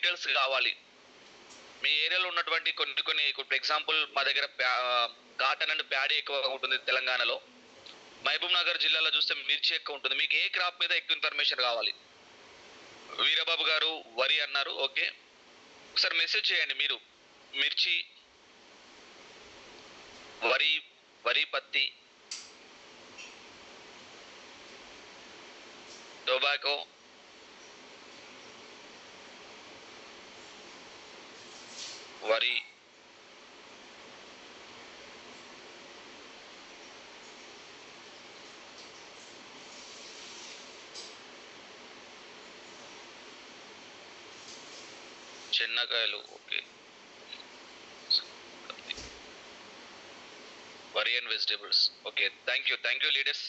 Details కావాలి. మీ ఏరియాలో ఉన్నటువంటి కొన్ని ఇప్పుడు ఎగ్జాంపుల్ మా దగ్గర కాటన్ అండ్ ప్యాడీ ఎక్కువగా ఉంటుంది తెలంగాణలో. మహబూబ్ నగర్ జిల్లాలో చూస్తే మిర్చి ఎక్కువ ఉంటుంది. మీకు ఏ క్రాప్ మీద ఎక్కువ ఇన్ఫర్మేషన్ కావాలి? వీరబాబు గారు వరి అన్నారు, ఓకే. ఒకసారి మెసేజ్ చేయండి మీరు. మిర్చి, వరి, పత్తి, టొబాకో, వరి, చెన్నకాయలు, ఓకే. వరి and vegetables, okay. Thank you leaders.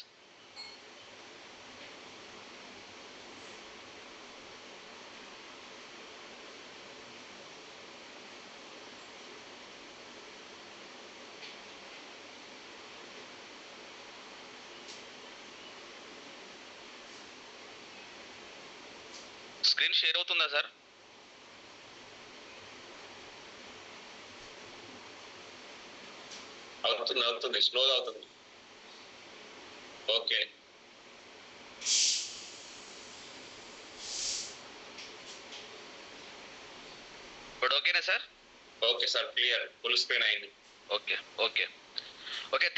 Screen share అవుతుందా సార్? అవుతుంది, స్లోగా అవుతుంది. ఓకే, ఇప్పుడు ఓకేనా sir? Okay sir, clear, full screen అయింది. Okay.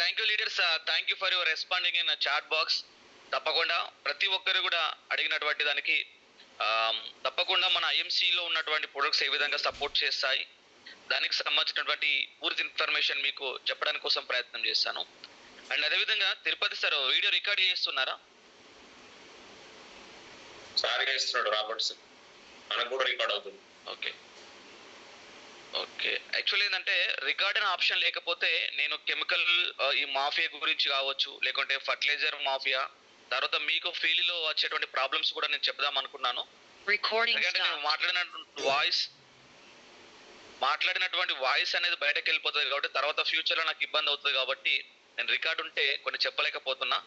Thank you leaders. Thank you for your responding in chat box. తప్పకుండా ప్రతి ఒక్కరు కూడా అడిగినటువంటి దానికి తప్పకుండా మన ఐఎంసీలో ఉన్నటువంటి ప్రొడక్ట్స్ ఏ విధంగా సపోర్ట్ చేస్తాయి, దానికి సంబంధించినటువంటి పూర్తి ఇన్ఫర్మేషన్ మీకు చెప్పడానికి కోసం ప్రయత్నం చేస్తాను. అండ్ అదేవిధంగా తిరుపతి సార్ వీడియో రికార్డ్ చేస్తున్నారా? సార్ చేస్తున్నాడు, రాబర్ట్స్, మనకు కూడా రికార్డ్ అవుతుంది. ఓకే. యాక్చువల్లీ ఏంటంటే రికార్డ్ అనే ఆప్షన్ లేకపోతే నేను కెమికల్ ఈ మాఫియా గురించి కావచ్చు, లేకుంటే ఫర్టిలైజర్ మాఫియా, తర్వాత మీకు ఫీల్డ్లో వచ్చేటువంటి ప్రాబ్లమ్స్ కూడా నేను చెప్దాం అనుకున్నాను. ఎందుకంటే నేను మాట్లాడినటువంటి వాయిస్ అనేది బయటకు వెళ్ళిపోతుంది కాబట్టి తర్వాత ఫ్యూచర్లో నాకు ఇబ్బంది అవుతుంది కాబట్టి నేను రికార్డ్ ఉంటే కొన్ని చెప్పలేకపోతున్నా.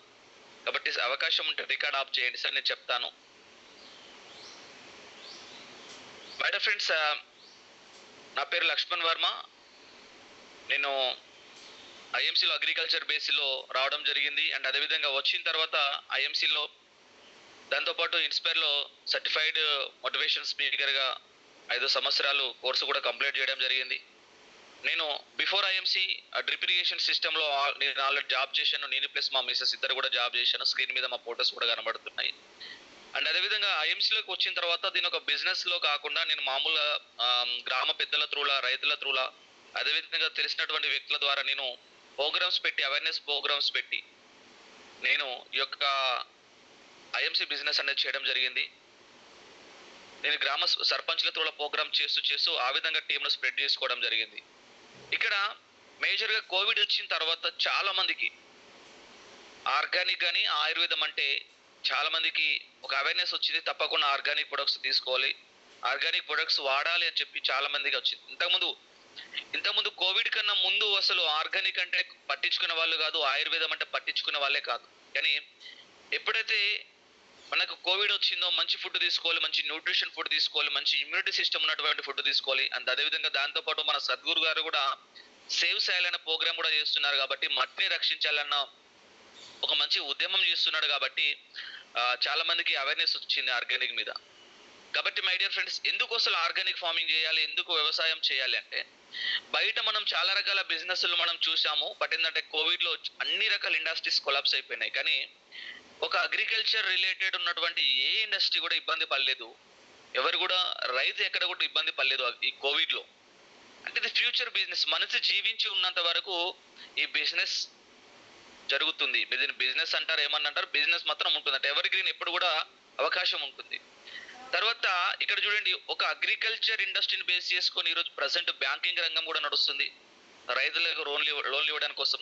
కాబట్టి అవకాశం ఉంటే రికార్డ్ ఆఫ్ చేయండి సార్, నేను చెప్తాను. బయట ఫ్రెండ్స్, నా పేరు లక్ష్మణ్ వర్మ. నేను ఐఎంసీలో అగ్రికల్చర్ బేస్లో రావడం జరిగింది. అండ్ అదేవిధంగా వచ్చిన తర్వాత ఐఎంసీలో దాంతోపాటు ఇన్స్పైర్లో సర్టిఫైడ్ మోటివేషన్ స్పీకర్గా 5 సంవత్సరాలు కోర్సు కూడా కంప్లీట్ చేయడం జరిగింది. నేను బిఫోర్ ఐఎంసీ డ్రిప్ ఇరిగేషన్ సిస్టంలో నేను ఆల్రెడీ జాబ్ చేశాను. నేను ప్లస్ మా మిసెస్ ఇద్దరు కూడా జాబ్ చేశాను. స్క్రీన్ మీద మా ఫోటోస్ కూడా కనబడుతున్నాయి. అండ్ అదేవిధంగా ఐఎంసీలోకి వచ్చిన తర్వాత దీని ఒక బిజినెస్లో కాకుండా నేను మామూలుగా గ్రామ పెద్దల త్రూలా, రైతుల త్రూలా, అదేవిధంగా తెలిసినటువంటి వ్యక్తుల ద్వారా నేను ప్రోగ్రామ్స్ పెట్టి, అవేర్నెస్ ప్రోగ్రామ్స్ పెట్టి నేను ఈ యొక్క ఐఎంసీ బిజినెస్ అనేది చేయడం జరిగింది. నేను గ్రామ సర్పంచ్ల త్రూల ప్రోగ్రామ్ చేస్తూ ఆ విధంగా టీంను స్ప్రెడ్ చేసుకోవడం జరిగింది. ఇక్కడ మేజర్గా కోవిడ్ వచ్చిన తర్వాత చాలా మందికి ఆర్గానిక్ కానీ ఆయుర్వేదం అంటే చాలా మందికి ఒక అవేర్నెస్ వచ్చింది. తప్పకుండా ఆర్గానిక్ ప్రొడక్ట్స్ తీసుకోవాలి, ఆర్గానిక్ ప్రొడక్ట్స్ వాడాలి అని చెప్పి చాలా మందికి వచ్చింది. ఇంతకుముందు కోవిడ్ కన్నా ముందు అసలు ఆర్గానిక్ అంటే పట్టించుకునే వాళ్ళు కాదు, ఆయుర్వేదం అంటే పట్టించుకునే వాళ్ళే కాదు. కానీ ఎప్పుడైతే మనకు కోవిడ్ వచ్చిందో మంచి ఫుడ్ తీసుకోవాలి, మంచి న్యూట్రిషన్ ఫుడ్ తీసుకోవాలి, మంచి ఇమ్యూనిటీ సిస్టమ్ ఉన్నటువంటి ఫుడ్ తీసుకోవాలి. అండ్ అదేవిధంగా దాంతోపాటు మన సద్గురు గారు కూడా సేవ్ చేయాలన్న ప్రోగ్రామ్ కూడా చేస్తున్నారు కాబట్టి మట్టిని రక్షించాలన్న ఒక మంచి ఉద్యమం చేస్తున్నాడు కాబట్టి చాలా మందికి అవేర్నెస్ వచ్చింది ఆర్గానిక్ మీద. కాబట్టి మై డియర్ ఫ్రెండ్స్, ఎందుకు అసలు ఆర్గానిక్ ఫార్మింగ్ చేయాలి, ఎందుకు వ్యవసాయం చేయాలి అంటే బయట మనం చాలా రకాల బిజినెస్లు మనం చూసాము. బట్ ఏంటంటే కోవిడ్లో అన్ని రకాల ఇండస్ట్రీస్ కొలాప్స్ అయిపోయినాయి. కానీ ఒక అగ్రికల్చర్ రిలేటెడ్ ఉన్నటువంటి ఏ ఇండస్ట్రీ కూడా ఇబ్బంది పడలేదు. ఎవరు కూడా రైతు ఎక్కడ కూడా ఇబ్బంది పడలేదు ఈ కోవిడ్లో. అంటే ఇది ఫ్యూచర్ బిజినెస్. మనిషి జీవించి ఉన్నంత వరకు ఈ బిజినెస్ జరుగుతుంది. దీన్ని బిజినెస్ అంటారు, ఏమన్నా అంటారు, బిజినెస్ మాత్రం ఉంటుంది. అంటే ఎవరి గ్రీన్ ఎప్పుడు కూడా అవకాశం ఉంటుంది. తర్వాత ఇక్కడ చూడండి, ఒక అగ్రికల్చర్ ఇండస్ట్రీని బేస్ చేసుకొని ఈరోజు ప్రజెంట్ బ్యాంకింగ్ రంగం కూడా నడుస్తుంది. రైతులకు లోన్లు ఇవ్వడానికి కోసం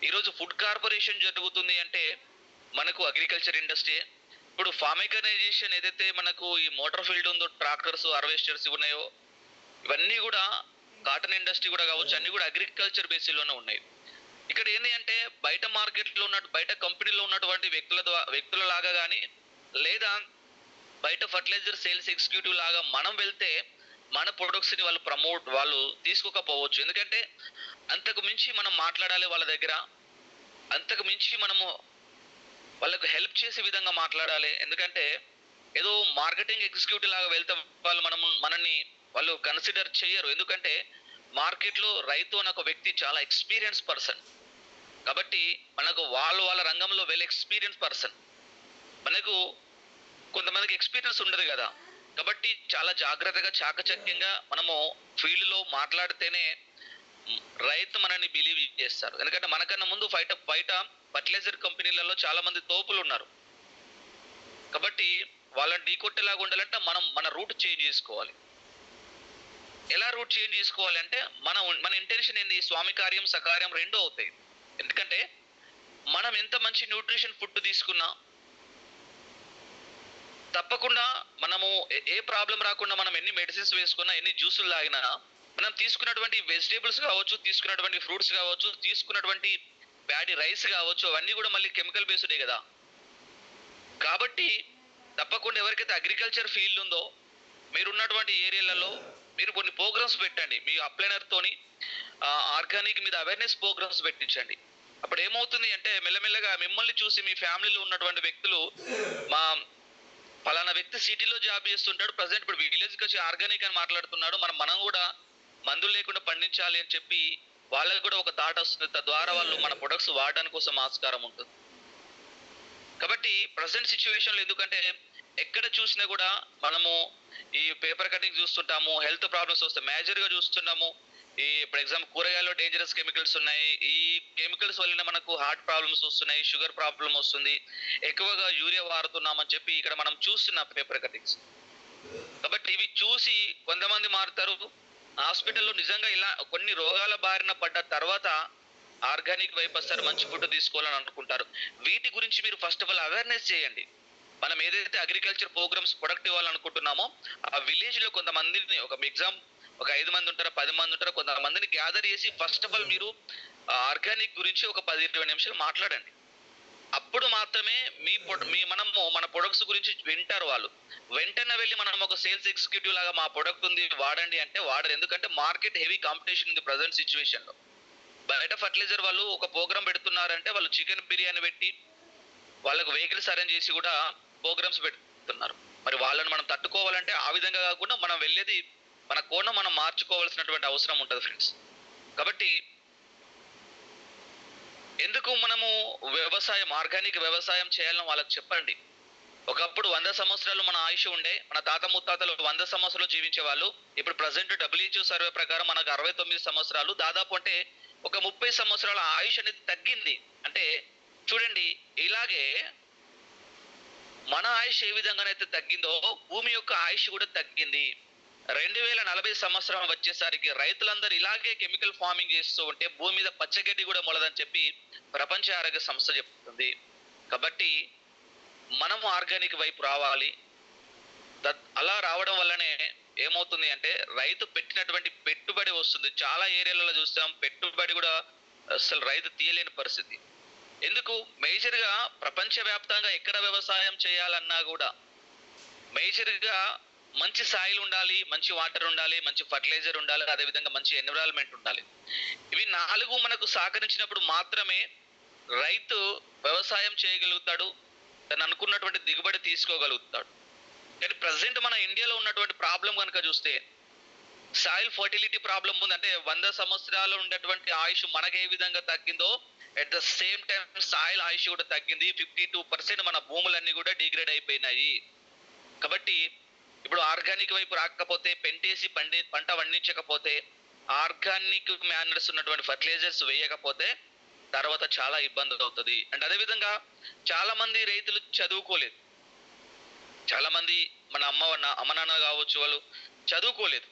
ఈరోజు ఫుడ్ కార్పొరేషన్ జరుగుతుంది. అంటే మనకు అగ్రికల్చర్ ఇండస్ట్రీ. ఇప్పుడు ఫార్మికనైజేషన్ ఏదైతే మనకు ఈ మోటార్ ఫీల్డ్ ఉందో, ట్రాక్టర్స్, హార్వెస్టర్స్ ఉన్నాయో, ఇవన్నీ కూడా కాటన్ ఇండస్ట్రీ కూడా కావచ్చు, అన్ని కూడా అగ్రికల్చర్ బేసిస్లోనే ఉన్నాయి. ఇక్కడ ఏంటి అంటే బయట మార్కెట్లో బయట కంపెనీలో ఉన్నటువంటి వ్యక్తుల లాగా కానీ లేదా బయట ఫర్టిలైజర్ సేల్స్ ఎగ్జిక్యూటివ్ లాగా మనం వెళ్తే మన ప్రొడక్ట్స్ ని వాళ్ళు తీసుకోకపోవచ్చు. ఎందుకంటే అంతకు మించి మనం మాట్లాడాలి వాళ్ళ దగ్గర, అంతకు మించి మనము వాళ్ళకు హెల్ప్ చేసే విధంగా మాట్లాడాలి. ఎందుకంటే ఏదో మార్కెటింగ్ ఎగ్జిక్యూటివ్ లాగా వెళ్తే మనల్ని వాళ్ళు కన్సిడర్ చేయరు. ఎందుకంటే మార్కెట్లో రైతు అనే ఒక వ్యక్తి చాలా ఎక్స్పీరియన్స్ పర్సన్. కాబట్టి మనకు వాళ్ళ రంగంలో వెల్ ఎక్స్పీరియన్స్ పర్సన్. మనకు కొంతమందికి ఎక్స్పీరియన్స్ ఉండదు కదా. కాబట్టి చాలా జాగ్రత్తగా చాకచక్యంగా మనము ఫీల్డ్లో మాట్లాడితేనే రైతు మనల్ని బిలీవ్ చేస్తారు. ఎందుకంటే మనకన్నా ముందు బయట ఫర్టిలైజర్ కంపెనీలలో చాలా మంది తోపులు ఉన్నారు. కాబట్టి వాళ్ళని ఢీకొట్టేలాగా ఉండాలంటే మనం మన రూట్ చేంజ్ చేసుకోవాలి. ఎలా రూట్ చేంజ్ చేసుకోవాలి అంటే మన ఇంటెన్షన్ ఏంది? స్వామి కార్యం సకార్యం రెండూ అవుతాయి. ఎందుకంటే మనం ఎంత మంచి న్యూట్రిషన్ ఫుడ్ తీసుకున్నా తప్పకుండా మనము ఏ ప్రాబ్లం రాకుండా మనం ఎన్ని మెడిసిన్స్ వేసుకున్నా, ఎన్ని జ్యూసులు తాగినా, మనం తీసుకున్నటువంటి వెజిటేబుల్స్ కావచ్చు, తీసుకున్నటువంటి ఫ్రూట్స్ కావచ్చు, తీసుకున్నటువంటి బ్యాడీ రైస్ కావచ్చు, అవన్నీ కూడా మళ్ళీ కెమికల్ బేస్డే కదా. కాబట్టి తప్పకుండా ఎవరికైతే అగ్రికల్చర్ ఫీల్డ్ ఉందో మీరున్నటువంటి ఏరియాలలో మీరు కొన్ని ప్రోగ్రామ్స్ పెట్టండి. మీ అప్లైనర్ తోని ఆర్గానిక్ మీద అవేర్నెస్ ప్రోగ్రామ్స్ పెట్టించండి. అప్పుడు ఏమవుతుంది అంటే మెల్లమెల్లగా మిమ్మల్ని చూసి మీ ఫ్యామిలీలో ఉన్నటువంటి వ్యక్తులు, మా పలానా వ్యక్తి సిటీలో జాబ్ చేస్తుంటాడు, ప్రజెంట్ ఇప్పుడు విలేజ్కి వచ్చి ఆర్గానిక్ అని మాట్లాడుతున్నాడు, మనం కూడా మందులు లేకుండా పండించాలి అని చెప్పి వాళ్ళకి కూడా ఒక థాట్ వస్తుంది. తద్వారా వాళ్ళు మన ప్రొడక్ట్స్ వాడడానికి కోసం ఆస్కారం ఉంటుంది. కాబట్టి ప్రజెంట్ సిచ్యువేషన్లో ఎందుకంటే ఎక్కడ చూసినా కూడా మనము ఈ పేపర్ కటింగ్ చూస్తుంటాము, హెల్త్ ప్రాబ్లమ్స్ వస్తాయి. మేజర్గా చూస్తున్నాము ఈ ఫర్ ఎగ్జాంపుల్ కూరగాయల్లో డేంజరస్ కెమికల్స్ ఉన్నాయి. ఈ కెమికల్స్ వల్లనే మనకు హార్ట్ ప్రాబ్లమ్స్ వస్తున్నాయి, షుగర్ ప్రాబ్లం వస్తుంది. ఎక్కువగా యూరియా వాడుతున్నామని చెప్పి ఇక్కడ మనం చూస్తున్నాం పేపర్ కటింగ్స్. కాబట్టి ఇవి చూసి కొంతమంది మారుతారు. హాస్పిటల్లో నిజంగా ఇలా కొన్ని రోగాల బారిన పడ్డ తర్వాత ఆర్గానిక్ వైపు వస్తారు, మంచి ఫుడ్ తీసుకోవాలని అనుకుంటారు. వీటి గురించి మీరు ఫస్ట్ ఆఫ్ ఆల్ అవేర్నెస్ చేయండి. మనం ఏదైతే అగ్రికల్చర్ ప్రోగ్రామ్స్ ప్రొడక్ట్ ఇవ్వాలనుకుంటున్నామో ఆ విలేజ్ లో కొంతమందిని ఒక 5 మంది ఉంటారా 10 మంది ఉంటారా కొంతమందిని గ్యాదర్ చేసి ఫస్ట్ ఆఫ్ ఆల్ మీరు ఆర్గానిక్ గురించి ఒక 10-20 నిమిషాలు మాట్లాడండి. అప్పుడు మాత్రమే మన ప్రొడక్ట్స్ గురించి వింటారు వాళ్ళు. వెంటనే వెళ్ళి మనం ఒక సేల్స్ ఎగ్జిక్యూటివ్ లాగా మా ప్రొడక్ట్ ఉంది వాడండి అంటే వాడరు. ఎందుకంటే మార్కెట్ హెవీ కాంపిటీషన్ ఉంది ప్రజెంట్ సిచ్యువేషన్ లో. బయట ఫర్టిలైజర్ వాళ్ళు ఒక ప్రోగ్రామ్ పెడుతున్నారంటే వాళ్ళు చికెన్ బిర్యానీ పెట్టి వాళ్ళకు వెహికల్స్ అరేంజ్ చేసి కూడా ప్రోగ్రామ్స్ పెడుతున్నారు. మరి వాళ్ళని మనం తట్టుకోవాలంటే ఆ విధంగా కాకుండా మనం వెళ్ళేది మన కోణం మనం మార్చుకోవాల్సినటువంటి అవసరం ఉంటుంది ఫ్రెండ్స్. కాబట్టి ఎందుకు మనము ఆర్గానిక్ వ్యవసాయం చేయాలని వాళ్ళకి చెప్పండి. ఒకప్పుడు 100 సంవత్సరాలు మన ఆయుష్ ఉండే, మన తాత ముత్తాతలు 100 సంవత్సరాలు జీవించే వాళ్ళు. ఇప్పుడు ప్రజెంట్ WHO సర్వే ప్రకారం మనకు 69 సంవత్సరాలు, దాదాపు అంటే ఒక 30 సంవత్సరాల ఆయుష్ అనేది తగ్గింది. అంటే చూడండి, ఇలాగే మన ఆయుష్ ఏ విధంగానైతే తగ్గిందో భూమి యొక్క ఆయుష్ కూడా తగ్గింది. 2040 సంవత్సరం వచ్చేసరికి రైతులందరూ ఇలాగే కెమికల్ ఫార్మింగ్ చేస్తూ ఉంటే భూమి మీద పచ్చగడ్డి కూడా మొలదని చెప్పి ప్రపంచ ఆరోగ్య సంస్థ చెప్తుంది. కాబట్టి మనము ఆర్గానిక్ వైపు రావాలి. అలా రావడం వల్లనే ఏమవుతుంది అంటే రైతు పెట్టినటువంటి పెట్టుబడి వస్తుంది. చాలా ఏరియాలలో చూస్తాం పెట్టుబడి కూడా అసలు రైతు తీయలేని పరిస్థితి. ఎందుకు? మేజర్గా ప్రపంచవ్యాప్తంగా ఎక్కడ వ్యవసాయం చేయాలన్నా కూడా మేజర్గా మంచి సాయిల్ ఉండాలి, మంచి వాటర్ ఉండాలి, మంచి ఫర్టిలైజర్ ఉండాలి, అదేవిధంగా మంచి ఎన్విరాన్మెంట్ ఉండాలి. ఇవి 4 మనకు సహకరించినప్పుడు మాత్రమే రైతు వ్యవసాయం చేయగలుగుతాడు, తను అనుకున్నటువంటి దిగుబడి తీసుకోగలుగుతాడు. కానీ ప్రజెంట్ మన ఇండియాలో ఉన్నటువంటి ప్రాబ్లం కనుక చూస్తే సాయిల్ ఫర్టిలిటీ ప్రాబ్లం ఉంది. అంటే 100 సంవత్సరాలు ఉండేటువంటి ఆయుష్ మనకు ఏ విధంగా తగ్గిందో at the same time soil ఆయుష్ కూడా తగ్గింది. 52% మన భూములన్నీ కూడా డిగ్రేడ్ అయిపోయినాయి. కాబట్టి ఇప్పుడు ఆర్గానిక్ వైపు రాకపోతే, పెంటేసి పంట పండించకపోతే, ఆర్గానిక్ మ్యానర్స్ ఉన్నటువంటి ఫర్టిలైజర్స్ వేయకపోతే తర్వాత చాలా ఇబ్బంది అవుతుంది. అండ్ అదేవిధంగా చాలా మంది రైతులు చదువుకోలేదు. చాలా మంది మన అమ్మ నాన్న కావచ్చు, వాళ్ళు చదువుకోలేదు.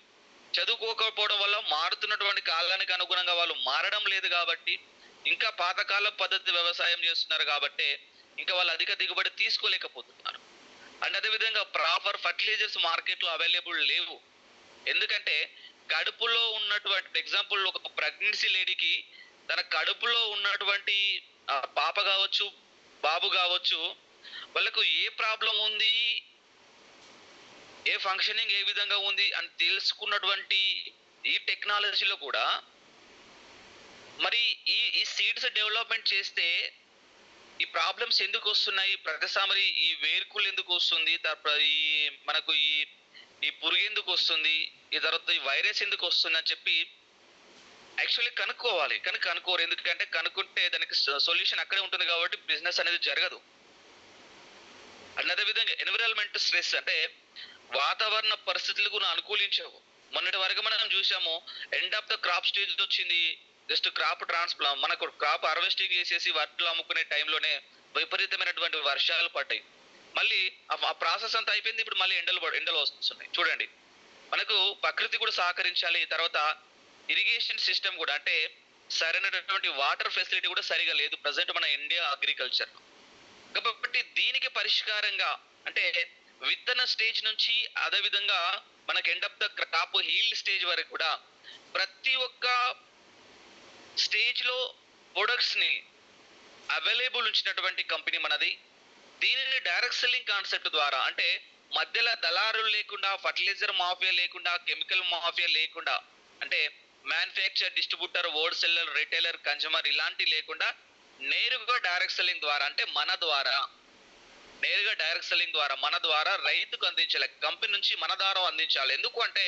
చదువుకోకపోవడం వల్ల మారుతున్నటువంటి కాలానికి అనుగుణంగా వాళ్ళు మారడం లేదు. కాబట్టి ఇంకా పాతకాల పద్ధతి వ్యవసాయం చేస్తున్నారు కాబట్టి ఇంకా వాళ్ళు అధిక దిగుబడి తీసుకోలేకపోతున్నారు. అండ్ అదేవిధంగా ప్రాపర్ ఫర్టిలైజర్స్ మార్కెట్లో అవైలబుల్ లేవు. ఎందుకంటే కడుపులో ఉన్నటువంటి ఎగ్జాంపుల్ ఒక ప్రెగ్నెన్సీ లేడీకి తన కడుపులో ఉన్నటువంటి పాప కావచ్చు, బాబు కావచ్చు, వాళ్ళకు ఏ ప్రాబ్లం ఉంది, ఏ ఫంక్షనింగ్ ఏ విధంగా ఉంది అని తెలుసుకున్నటువంటి ఈ టెక్నాలజీలో కూడా మరి ఈ సీడ్స్ డెవలప్మెంట్ చేస్తే ఈ ప్రాబ్లమ్స్ ఎందుకు వస్తున్నాయి, ప్రతిసారి ఈ వేర్కులు ఎందుకు వస్తుంది, ఈ మనకు ఈ పురుగు ఎందుకు వస్తుంది, ఈ తర్వాత ఈ వైరస్ ఎందుకు వస్తుంది అని చెప్పి యాక్చువల్లీ కనుక్కోవాలి. కానీ కనుక్కోరు. ఎందుకంటే కనుక్కుంటే దానికి సొల్యూషన్ అక్కడే ఉంటుంది కాబట్టి బిజినెస్ అనేది జరగదు. అండ్ అదే విధంగా ఎన్విరాన్మెంట్ స్ట్రెస్ అంటే వాతావరణ పరిస్థితులకు అనుకూలించవు. మొన్నటి వరకు మనం చూసాము end of the crop stage వచ్చింది. జస్ట్ క్రాప్ మనకు క్రాప్ హార్వెస్టింగ్ చేసేసి వడ్లు అమ్ముకునే టైంలోనే విపరీతమైనటువంటి వర్షాలు పడ్డాయి. మళ్ళీ ఆ ప్రాసెస్ అంతా అయిపోయింది. ఇప్పుడు మళ్ళీ ఎండలు వస్తున్నాయి. చూడండి, మనకు ప్రకృతి కూడా సహకరించాలి. తర్వాత ఇరిగేషన్ సిస్టమ్ కూడా అంటే సరైనటువంటి వాటర్ ఫెసిలిటీ కూడా సరిగా లేదు ప్రజెంట్ మన ఇండియా అగ్రికల్చర్. కాబట్టి దీనికి పరిష్కారంగా అంటే విత్తన స్టేజ్ నుంచి అదే విధంగా మనకి end of the crop healed stage వరకు కూడా ప్రతి ఒక్క స్టేజ్ లో ప్రొడక్ట్స్ ని అవైలబుల్ ఉంచినటువంటి కంపెనీ మనది. దీనిని డైరెక్ట్ సెల్లింగ్ కాన్సెప్ట్ ద్వారా అంటే మధ్యలో దళారులు లేకుండా, ఫర్టిలైజర్ మాఫియా లేకుండా, కెమికల్ మాఫియా లేకుండా, అంటే manufacture, distributor, wholesaler, retailer, consumer ఇలాంటి లేకుండా నేరుగా డైరెక్ట్ సెల్లింగ్ ద్వారా అంటే నేరుగా డైరెక్ట్ సెల్లింగ్ ద్వారా మన ద్వారా రైతుకు అందించాలి. కంపెనీ నుంచి మన ద్వారా అందించాలి. ఎందుకు అంటే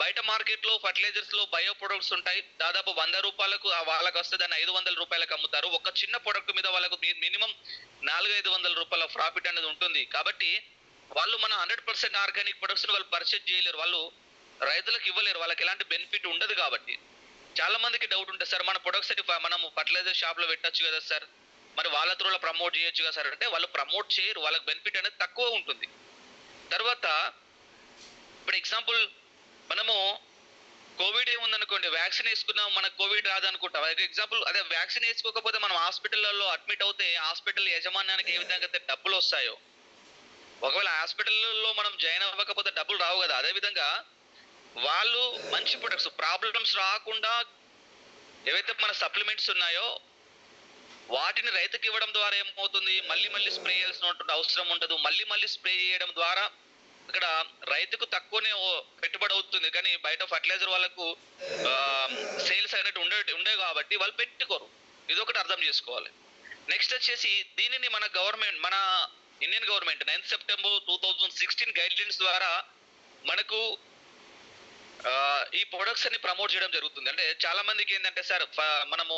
బయట మార్కెట్ లో ఫర్టిలైజర్స్ లో బయో ప్రొడక్ట్స్ ఉంటాయి. దాదాపు 100 రూపాయలకు వాళ్ళకి వస్తే దాన్ని 500 రూపాయలకు అమ్ముతారు. ఒక చిన్న ప్రొడక్ట్ మీద వాళ్ళకు మినిమం 400-500 రూపాయల ప్రాఫిట్ అనేది ఉంటుంది. కాబట్టి వాళ్ళు మన 100% ఆర్గానిక్ ప్రొడక్ట్స్ వాళ్ళు పర్చేజ్ చేయలేరు. వాళ్ళు రైతులకు ఇవ్వలేరు. వాళ్ళకి ఎలాంటి బెనిఫిట్ ఉండదు. కాబట్టి చాలా మందికి డౌట్ ఉంటుంది, సార్ మన ప్రొడక్ట్స్ మనం ఫర్టిలైజర్ షాప్ లో పెట్టచ్చు కదా సార్, మరి వాళ్ళ త్రూలో ప్రమోట్ చేయొచ్చు కదా సార్ అంటే వాళ్ళు ప్రమోట్ చేయరు. వాళ్ళకి బెనిఫిట్ అనేది తక్కువ ఉంటుంది. తర్వాత ఇప్పుడు ఎగ్జాంపుల్ మనము కోవిడ్ ఏముందనుకోండి, వ్యాక్సిన్ వేసుకున్నాం, మనకు కోవిడ్ రాదనుకుంటాం. ఎగ్జాంపుల్ అదే వ్యాక్సిన్ వేసుకోకపోతే మనం హాస్పిటల్లో అడ్మిట్ అవుతే హాస్పిటల్ యాజమాన్యానికి ఏ విధంగా అయితే డబ్బులు వస్తాయో, ఒకవేళ హాస్పిటల్లో మనం జాయిన్ అవ్వకపోతే డబ్బులు రావు కదా. అదే విధంగా వాళ్ళు మంచి ప్రొడక్ట్స్ ప్రాబ్లమ్స్ రాకుండా ఏవైతే మన సప్లిమెంట్స్ ఉన్నాయో వాటిని రైతుకి ఇవ్వడం ద్వారా ఏమవుతుంది, మళ్ళీ స్ప్రే చేయాల్సిన అవసరం ఉండదు. మళ్ళీ స్ప్రే చేయడం ద్వారా ఇక్కడ రైతుకు తక్కువనే పెట్టుబడి అవుతుంది. కానీ బయట ఫర్టిలైజర్ వాళ్ళకు సేల్స్ అనేది ఉండే కాబట్టి వాళ్ళు పెట్టుకోరు. ఇదొకటి అర్థం చేసుకోవాలి. నెక్స్ట్ వచ్చేసి దీనిని మన Indian government 9 September 2016 guide lines ద్వారా మనకు ఈ ప్రొడక్ట్స్ అన్ని ప్రమోట్ చేయడం జరుగుతుంది. అంటే చాలా మందికి ఏంటంటే సార్ మనము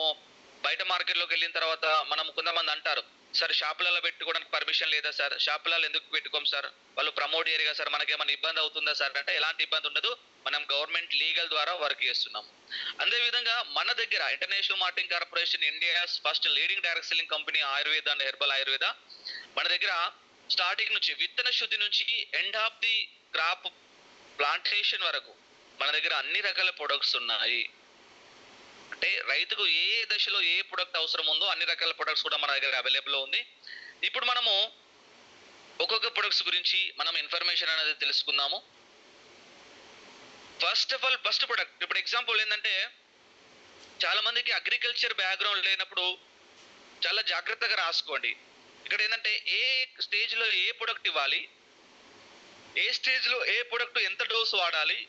బయట మార్కెట్లోకి వెళ్ళిన తర్వాత మనం కొంతమంది అంటారు, సార్ షాపులలో పెట్టుకోవడానికి పర్మిషన్ లేదా సార్, షాపులలో ఎందుకు పెట్టుకోం సార్, వాళ్ళు ప్రమోట్ చేయరు కదా సార్, మనకేమైనా ఇబ్బంది అవుతుందా సార్ అంటే ఎలాంటి ఇబ్బంది ఉండదు. మనం గవర్నమెంట్ లీగల్ ద్వారా వర్క్ చేస్తున్నాం. అదే విధంగా మన దగ్గర international marketing corporation India first leading direct selling company Ayurveda and herbal Ayurveda మన దగ్గర స్టార్టింగ్ నుంచి విత్తన శుద్ధి నుంచి end of the crop plantation వరకు మన దగ్గర అన్ని రకాల ప్రొడక్ట్స్ ఉన్నాయి. అంటే రైతుకు ఏ దశలో ఏ ప్రొడక్ట్ అవసరం ఉందో అన్ని రకాల ప్రొడక్ట్స్ కూడా మన దగ్గర అవైలబుల్ ఉంది. ఇప్పుడు మనము ఒక్కొక్క ప్రొడక్ట్స్ గురించి మనం ఇన్ఫర్మేషన్ అనేది తెలుసుకుందాము. First of all first product ఇప్పుడు ఎగ్జాంపుల్ ఏంటంటే చాలా మందికి అగ్రికల్చర్ బ్యాక్గ్రౌండ్ లేనప్పుడు చాలా జాగ్రత్తగా రాసుకోండి. ఇక్కడ ఏంటంటే ఏ స్టేజ్ లో ఏ ప్రొడక్ట్ ఇవ్వాలి, ఏ స్టేజ్ లో ఏ ప్రొడక్ట్ ఎంత డోస్ వాడాలి,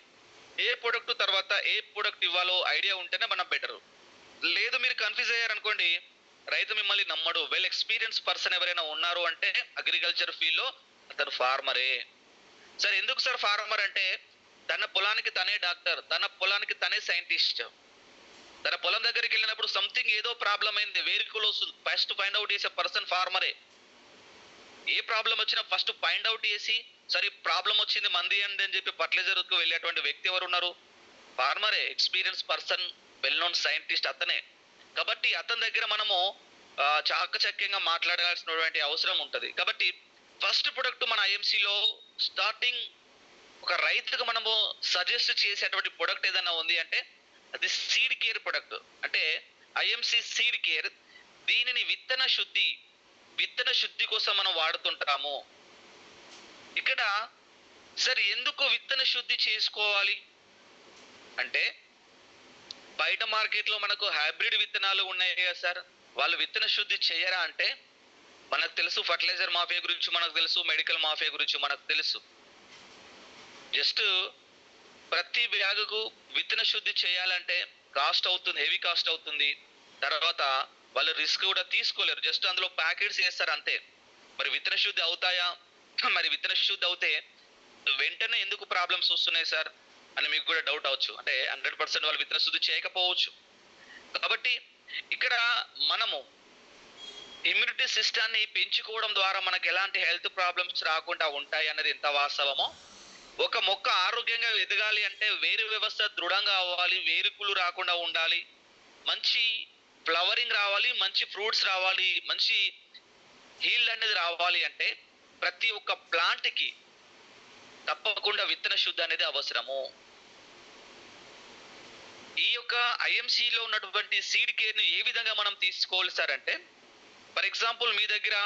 ఏ ప్రొడక్ట్ తర్వాత ఏ ప్రొడక్ట్ ఇవ్వాలో ఐడియా ఉంటేనే మనం బెటర్. లేదు మీరు కన్ఫ్యూజ్ అయ్యారనుకోండి, రైతు మిమ్మల్ని నమ్మడు. వెల్ ఎక్స్పీరియన్స్ పర్సన్ ఎవరైనా ఉన్నారు అంటే అగ్రికల్చర్ ఫీల్డ్ లో అతను ఫార్మరే. సార్ ఎందుకు సార్ ఫార్మర్ అంటే తన పొలానికి తనే డాక్టర్, తన పొలానికి తనే సైంటిస్ట్. తన పొలం దగ్గరికి వెళ్ళినప్పుడు సంథింగ్ ఏదో ప్రాబ్లం అయింది, వేరుకులు వస్తుంది, ఫస్ట్ ఫైండ్ అవుట్ చేసే పర్సన్ ఫార్మరే. ఏ ప్రాబ్లం వచ్చినా ఫస్ట్ ఫైండ్ అవుట్ చేసి సరే ప్రాబ్లం వచ్చింది మంది అండి అని చెప్పి ఫర్టిలైజర్ కు వెళ్ళేటువంటి వ్యక్తి ఎవరు ఉన్నారు, ఫార్మరే. Experience person, well known scientist అతనే. కాబట్టి అతని దగ్గర మనము చాకచక్యంగా మాట్లాడాల్సినటువంటి అవసరం ఉంటుంది. కాబట్టి ఫస్ట్ ప్రొడక్ట్ మన ఐఎంసీలో స్టార్టింగ్ ఒక రైతుకు మనము సజెస్ట్ చేసేటువంటి ప్రొడక్ట్ ఏదైనా ఉంది అంటే అది సీడ్ కేర్ ప్రొడక్ట్. అంటే ఐఎంసీ సీడ్ కేర్. దీనిని విత్తన శుద్ధి కోసం మనం వాడుతుంటాము. ఇక్కడ సార్ ఎందుకు విత్తన శుద్ధి చేసుకోవాలి అంటే బయట మార్కెట్లో మనకు హైబ్రిడ్ విత్తనాలు ఉన్నాయి కదా సార్, వాళ్ళు విత్తన శుద్ధి చేయరా అంటే మనకు తెలుసు. ఫర్టిలైజర్ మాఫియా గురించి మనకు తెలుసు, మెడికల్ మాఫియా గురించి మనకు తెలుసు. జస్ట్ ప్రతి బ్యాగుకు విత్తన శుద్ధి చేయాలంటే కాస్ట్ అవుతుంది, హెవీ కాస్ట్ అవుతుంది. తర్వాత వాళ్ళు రిస్క్ కూడా తీసుకోలేరు, జస్ట్ అందులో ప్యాకెట్స్ వేస్తారు అంతే. మరి విత్తన శుద్ధి అవుతాయా? మరి విత్తన శుద్ధి అవుతే వెంటనే ఎందుకు ప్రాబ్లమ్స్ వస్తున్నాయి సార్ అని మీకు కూడా డౌట్ అవచ్చు. అంటే 100% వాళ్ళు విత్తన శుద్ధి చేయకపోవచ్చు. కాబట్టి ఇక్కడ మనము ఇమ్యూనిటీ సిస్టాన్ని పెంచుకోవడం ద్వారా మనకు ఎలాంటి హెల్త్ ప్రాబ్లమ్స్ రాకుండా ఉంటాయి అన్నది ఎంత వాస్తవమో, ఒక మొక్క ఆరోగ్యంగా ఎదగాలి అంటే వేరు వ్యవస్థ దృఢంగా అవ్వాలి, వేరుకులు రాకుండా ఉండాలి, మంచి ఫ్లవరింగ్ రావాలి, మంచి ఫ్రూట్స్ రావాలి, మంచి హీల్డ్ అనేది రావాలి అంటే ప్రతి ఒక్క ప్లాంట్కి తప్పకుండా విత్తన శుద్ధి అనేది అవసరము. ఈ యొక్క ఐఎంసీలో ఉన్నటువంటి సీడ్ కేర్ని ఏ విధంగా మనం తీసుకోవాలి సార్ అంటే, ఫర్ ఎగ్జాంపుల్ మీ దగ్గర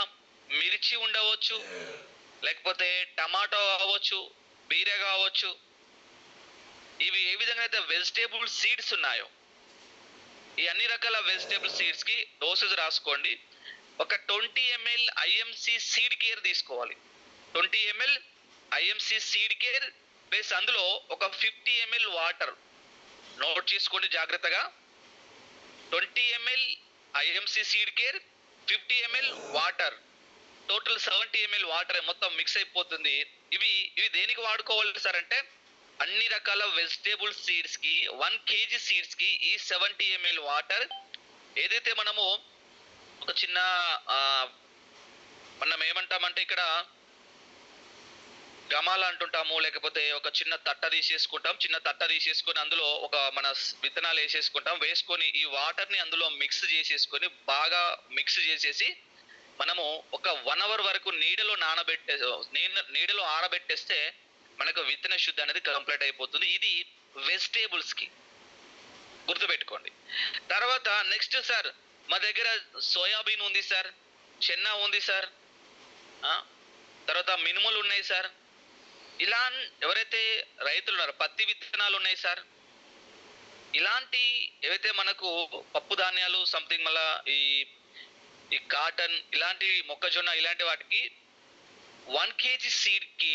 మిర్చి ఉండవచ్చు, లేకపోతే టమాటో కావచ్చు, బీర కావచ్చు. ఇవి ఏ విధంగా అయితే వెజిటేబుల్ సీడ్స్ ఉన్నాయో, ఈ అన్ని రకాల వెజిటేబుల్ సీడ్స్ కి డోసేజ్ రాసుకోండి. ఒక 20 ml ఐఎంసీ సీడ్ కేర్ తీసుకోవాలి. 20 ml IMC seed care plus అందులో ఒక 50 ml వాటర్. నోట్ చేసుకోండి జాగ్రత్తగా. 20 ml IMC seed care, 50 ml water, total 70 ml water మొత్తం మిక్స్ అయిపోతుంది. ఇవి దేనికి వాడుకోవాలి సార్ అంటే, అన్ని రకాల వెజిటేబుల్ సీడ్స్ కి 1 kg సీడ్స్ కి ఈ 70 ml వాటర్. ఏదైతే మనము ఒక చిన్న మనం ఏమంటామంటే ఇక్కడ గమాల అంటుంటాము, లేకపోతే ఒక చిన్న తట్ట తీసేసుకుంటాం. చిన్న తట్ట తీసేసుకొని అందులో ఒక మన విత్తనాలు వేసేసుకుంటాం. వేసుకొని ఈ వాటర్ని అందులో మిక్స్ చేసేసుకొని బాగా మిక్స్ చేసేసి మనము ఒక 1 hour వరకు నీడలో ఆరబెట్టేస్తే మనకు విత్తన శుద్ధి అనేది కంప్లీట్ అయిపోతుంది. ఇది వెజిటేబుల్స్ కి గుర్తుపెట్టుకోండి. తర్వాత నెక్స్ట్ సార్, మా దగ్గర సోయాబీన్ ఉంది సార్, చెన్నా ఉంది సార్, తర్వాత మినుములు ఉన్నాయి సార్. ఇలా ఎవరైతే రైతులు ఉన్నారో పత్తి విత్తనాలు ఉన్నాయి సార్. ఇలాంటి ఏవైతే మనకు పప్పు ధాన్యాలు సంథింగ్, మళ్ళా ఈ కాటన్, ఇలాంటి మొక్కజొన్న, ఇలాంటి వాటికి 1 kg సీడ్ కి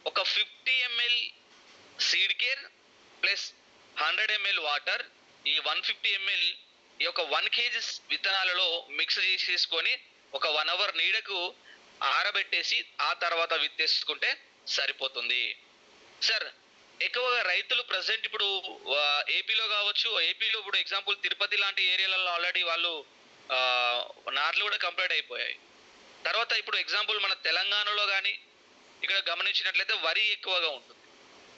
ఒక 50 ml seed care plus 100 ml water. ఈ 150 ml ఈ యొక్క 1 kg విత్తనాలలో మిక్స్ చేసేసుకొని ఒక 1 hour నీడకు ఆరబెట్టేసి ఆ తర్వాత విత్తేసుకుంటే సరిపోతుంది సార్. ఎక్కువగా రైతులు ప్రజెంట్ ఇప్పుడు ఏపీలో కావచ్చు, ఏపీలో ఇప్పుడు ఎగ్జాంపుల్ తిరుపతి లాంటి ఏరియాలలో ఆల్రెడీ వాళ్ళు నార్లు కూడా కంప్లీట్ అయిపోయాయి. తర్వాత ఇప్పుడు ఎగ్జాంపుల్ మన తెలంగాణలో కానీ ఇక్కడ గమనించినట్లయితే వరి ఎక్కువగా ఉంటుంది.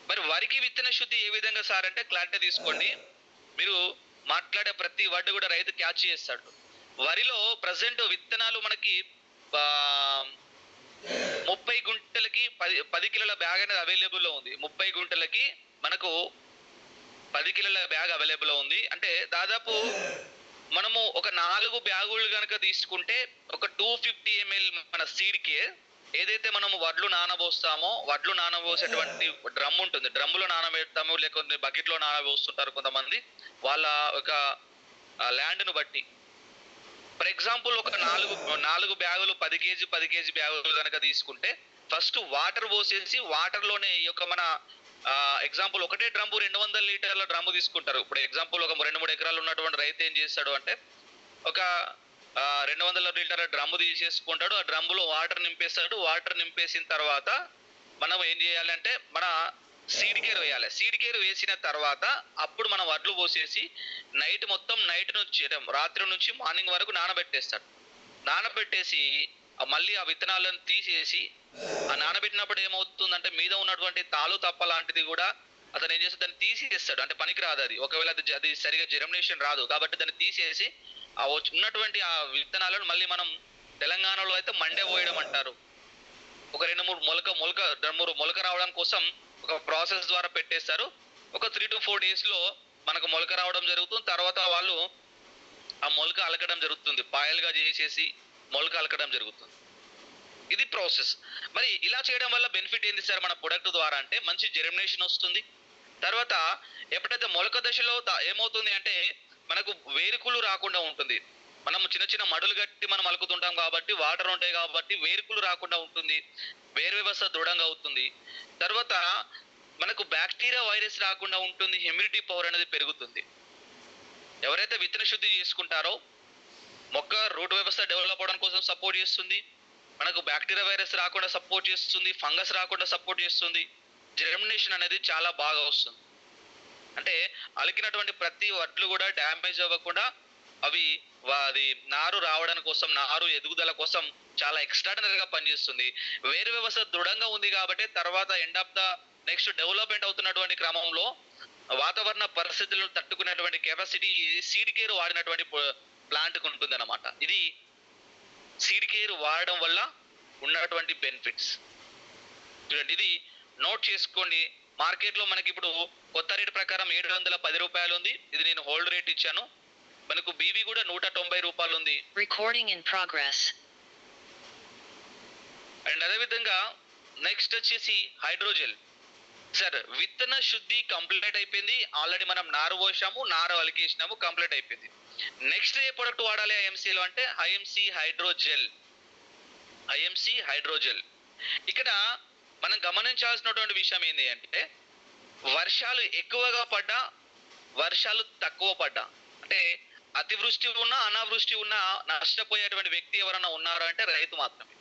మరి వరికి విత్తన శుద్ధి ఏ విధంగా సార్ అంటే క్లారిటీ తీసుకోండి. మీరు మాట్లాడే ప్రతి వర్డ్ కూడా రైతు క్యాచ్ చేస్తాడు. వరిలో ప్రజెంట్ విత్తనాలు మనకి 30 గుంటలకి 10 కిలోల బ్యాగ్ అనేది అవైలబుల్లో ఉంది. 30 గుంటలకి మనకు 10 కిలోల బ్యాగ్ అవైలబుల్ ఉంది. అంటే దాదాపు మనము ఒక 4 బ్యాగులు కనుక తీసుకుంటే ఒక 250 ml మన సీడ్ కేర్. ఏదైతే మనము వడ్లు నానబోస్తామో, వడ్లు నానబోసేటువంటి డ్రమ్ ఉంటుంది, డ్రమ్ములో నానబెడతాము, లేకపోతే బకెట్లో నానబోస్తుంటారు కొంతమంది వాళ్ళ ఒక ల్యాండ్ను బట్టి. ఫర్ ఎగ్జాంపుల్ ఒక 4 బ్యాగులు 10 kg బ్యాగులు కనుక తీసుకుంటే ఫస్ట్ వాటర్ పోసేసి వాటర్లోనే ఈ యొక్క మన ఎగ్జాంపుల్ ఒకటే డ్రమ్ము 200 లీటర్ల డ్రమ్ము తీసుకుంటారు. ఇప్పుడు ఎగ్జాంపుల్ ఒక 2-3 ఎకరాలు ఉన్నటువంటి రైతు ఏం చేస్తాడు అంటే ఒక 200 లీటర్ల డ్రమ్ము తీసేసుకుంటాడు. ఆ డ్రమ్ములో వాటర్ నింపేస్తాడు. వాటర్ నింపేసిన తర్వాత మనం ఏం చేయాలంటే మన సీడ్ కేర్ వేయాలి. సీడ్ కేర్ వేసిన తర్వాత అప్పుడు మనం వడ్లు పోసేసి నైట్ నుంచి రాత్రి నుంచి మార్నింగ్ వరకు నానబెట్టేస్తాడు. నానబెట్టేసి మళ్ళీ ఆ విత్తనాలను తీసేసి ఆ నానబెట్టినప్పుడు ఏమవుతుందంటే మీద ఉన్నటువంటి తాలు తప్ప లాంటిది కూడా అతను ఏం చేస్తాడు, దాన్ని తీసేస్తాడు. అంటే పనికి రాదు అది, ఒకవేళ అది సరిగా జెర్మినేషన్ రాదు కాబట్టి దాన్ని తీసేసి ఆ ఉన్నటువంటి ఆ విత్తనాలను మళ్ళీ మనం తెలంగాణలో అయితే మండే పోయడం అంటారు. ఒక 2-3 మొలక రావడం కోసం ఒక ప్రాసెస్ ద్వారా పెట్టేస్తారు. ఒక 3 to 4 days లో మనకు మొలక రావడం జరుగుతుంది. తర్వాత వాళ్ళు ఆ మొలక అలకడం జరుగుతుంది, పాయలుగా చేసేసి మొలక అలకడం జరుగుతుంది. ఇది ప్రాసెస్. మరి ఇలా చేయడం వల్ల బెనిఫిట్ ఏంది సార్ మన ప్రొడక్ట్ ద్వారా అంటే, మంచి జెర్మినేషన్ వస్తుంది. తర్వాత ఎప్పుడైతే మొలక దశలో ఏమవుతుంది అంటే మనకు వేరుకులు రాకుండా ఉంటుంది. మనం చిన్న మడులు కట్టి మనం అలుకుతుంటాం కాబట్టి వాటర్ ఉంటాయి కాబట్టి వేరుకులు రాకుండా ఉంటుంది. వేరు వ్యవస్థ దృఢంగా అవుతుంది. తర్వాత మనకు బ్యాక్టీరియా వైరస్ రాకుండా ఉంటుంది, హ్యూమిడిటీ పవర్ అనేది పెరుగుతుంది. ఎవరైతే విత్తన శుద్ధి చేసుకుంటారో మొక్క రూట్ వ్యవస్థ డెవలప్ అవడం కోసం సపోర్ట్ చేస్తుంది, మనకు బ్యాక్టీరియా వైరస్ రాకుండా సపోర్ట్ చేస్తుంది, ఫంగస్ రాకుండా సపోర్ట్ చేస్తుంది, జెర్మినేషన్ అనేది చాలా బాగా వస్తుంది. అంటే అలికినటువంటి ప్రతి వడ్లు కూడా డ్యామేజ్ అవ్వకుండా అవి అది నారు రావడానికి కోసం, నారు ఎదుగుదల కోసం చాలా ఎక్స్ట్రాడినరీగా పనిచేస్తుంది. వేరు వ్యవస్థ దృఢంగా ఉంది కాబట్టి తర్వాత end of the next development అవుతున్నటువంటి క్రమంలో వాతావరణ పరిస్థితులను తట్టుకునేటువంటి కెపాసిటీ సీడ్ కేర్ వాడినటువంటి ప్లాంట్కి ఉంటుంది అన్నమాట. ఇది సీడ్ కేర్ వాడడం వల్ల ఉన్నటువంటి బెనిఫిట్స్ చూడండి. ఇది నోట్ చేసుకోండి. మార్కెట్లో మనకి ఇప్పుడు కొత్త రేట్ ప్రకారం 710 రూపాయలు ఉంది. ఇది నేను హోల్డ్ రేట్ ఇచ్చాను. మనకు బీవీ కూడా 190 రూపాయలు ఉంది. Recording in progress. అండ్ అదేవిధంగా నెక్స్ట్ వచ్చేసి హైడ్రోజెల్. సార్ విత్తన శుద్ధి కంప్లీట్ అయిపోయింది, ఆల్రెడీ మనం నారు పోసాము, నారు అలికేసినాము, కంప్లీట్ అయిపోయింది. నెక్స్ట్ ఏ ప్రొడక్ట్ వాడాలి ఐఎంసీలో అంటే ఐఎంసీ హైడ్రోజెల్. IMC hydrogel. ఇక్కడ మనం గమనించాల్సినటువంటి విషయం ఏంటి అంటే వర్షాలు ఎక్కువగా పడ్డా, వర్షాలు తక్కువ పడ్డా, అంటే అతివృష్టి ఉన్నా అనావృష్టి ఉన్నా నష్టపోయేటువంటి వ్యక్తి ఎవరైనా ఉన్నారా అంటే రైతు మాత్రమే.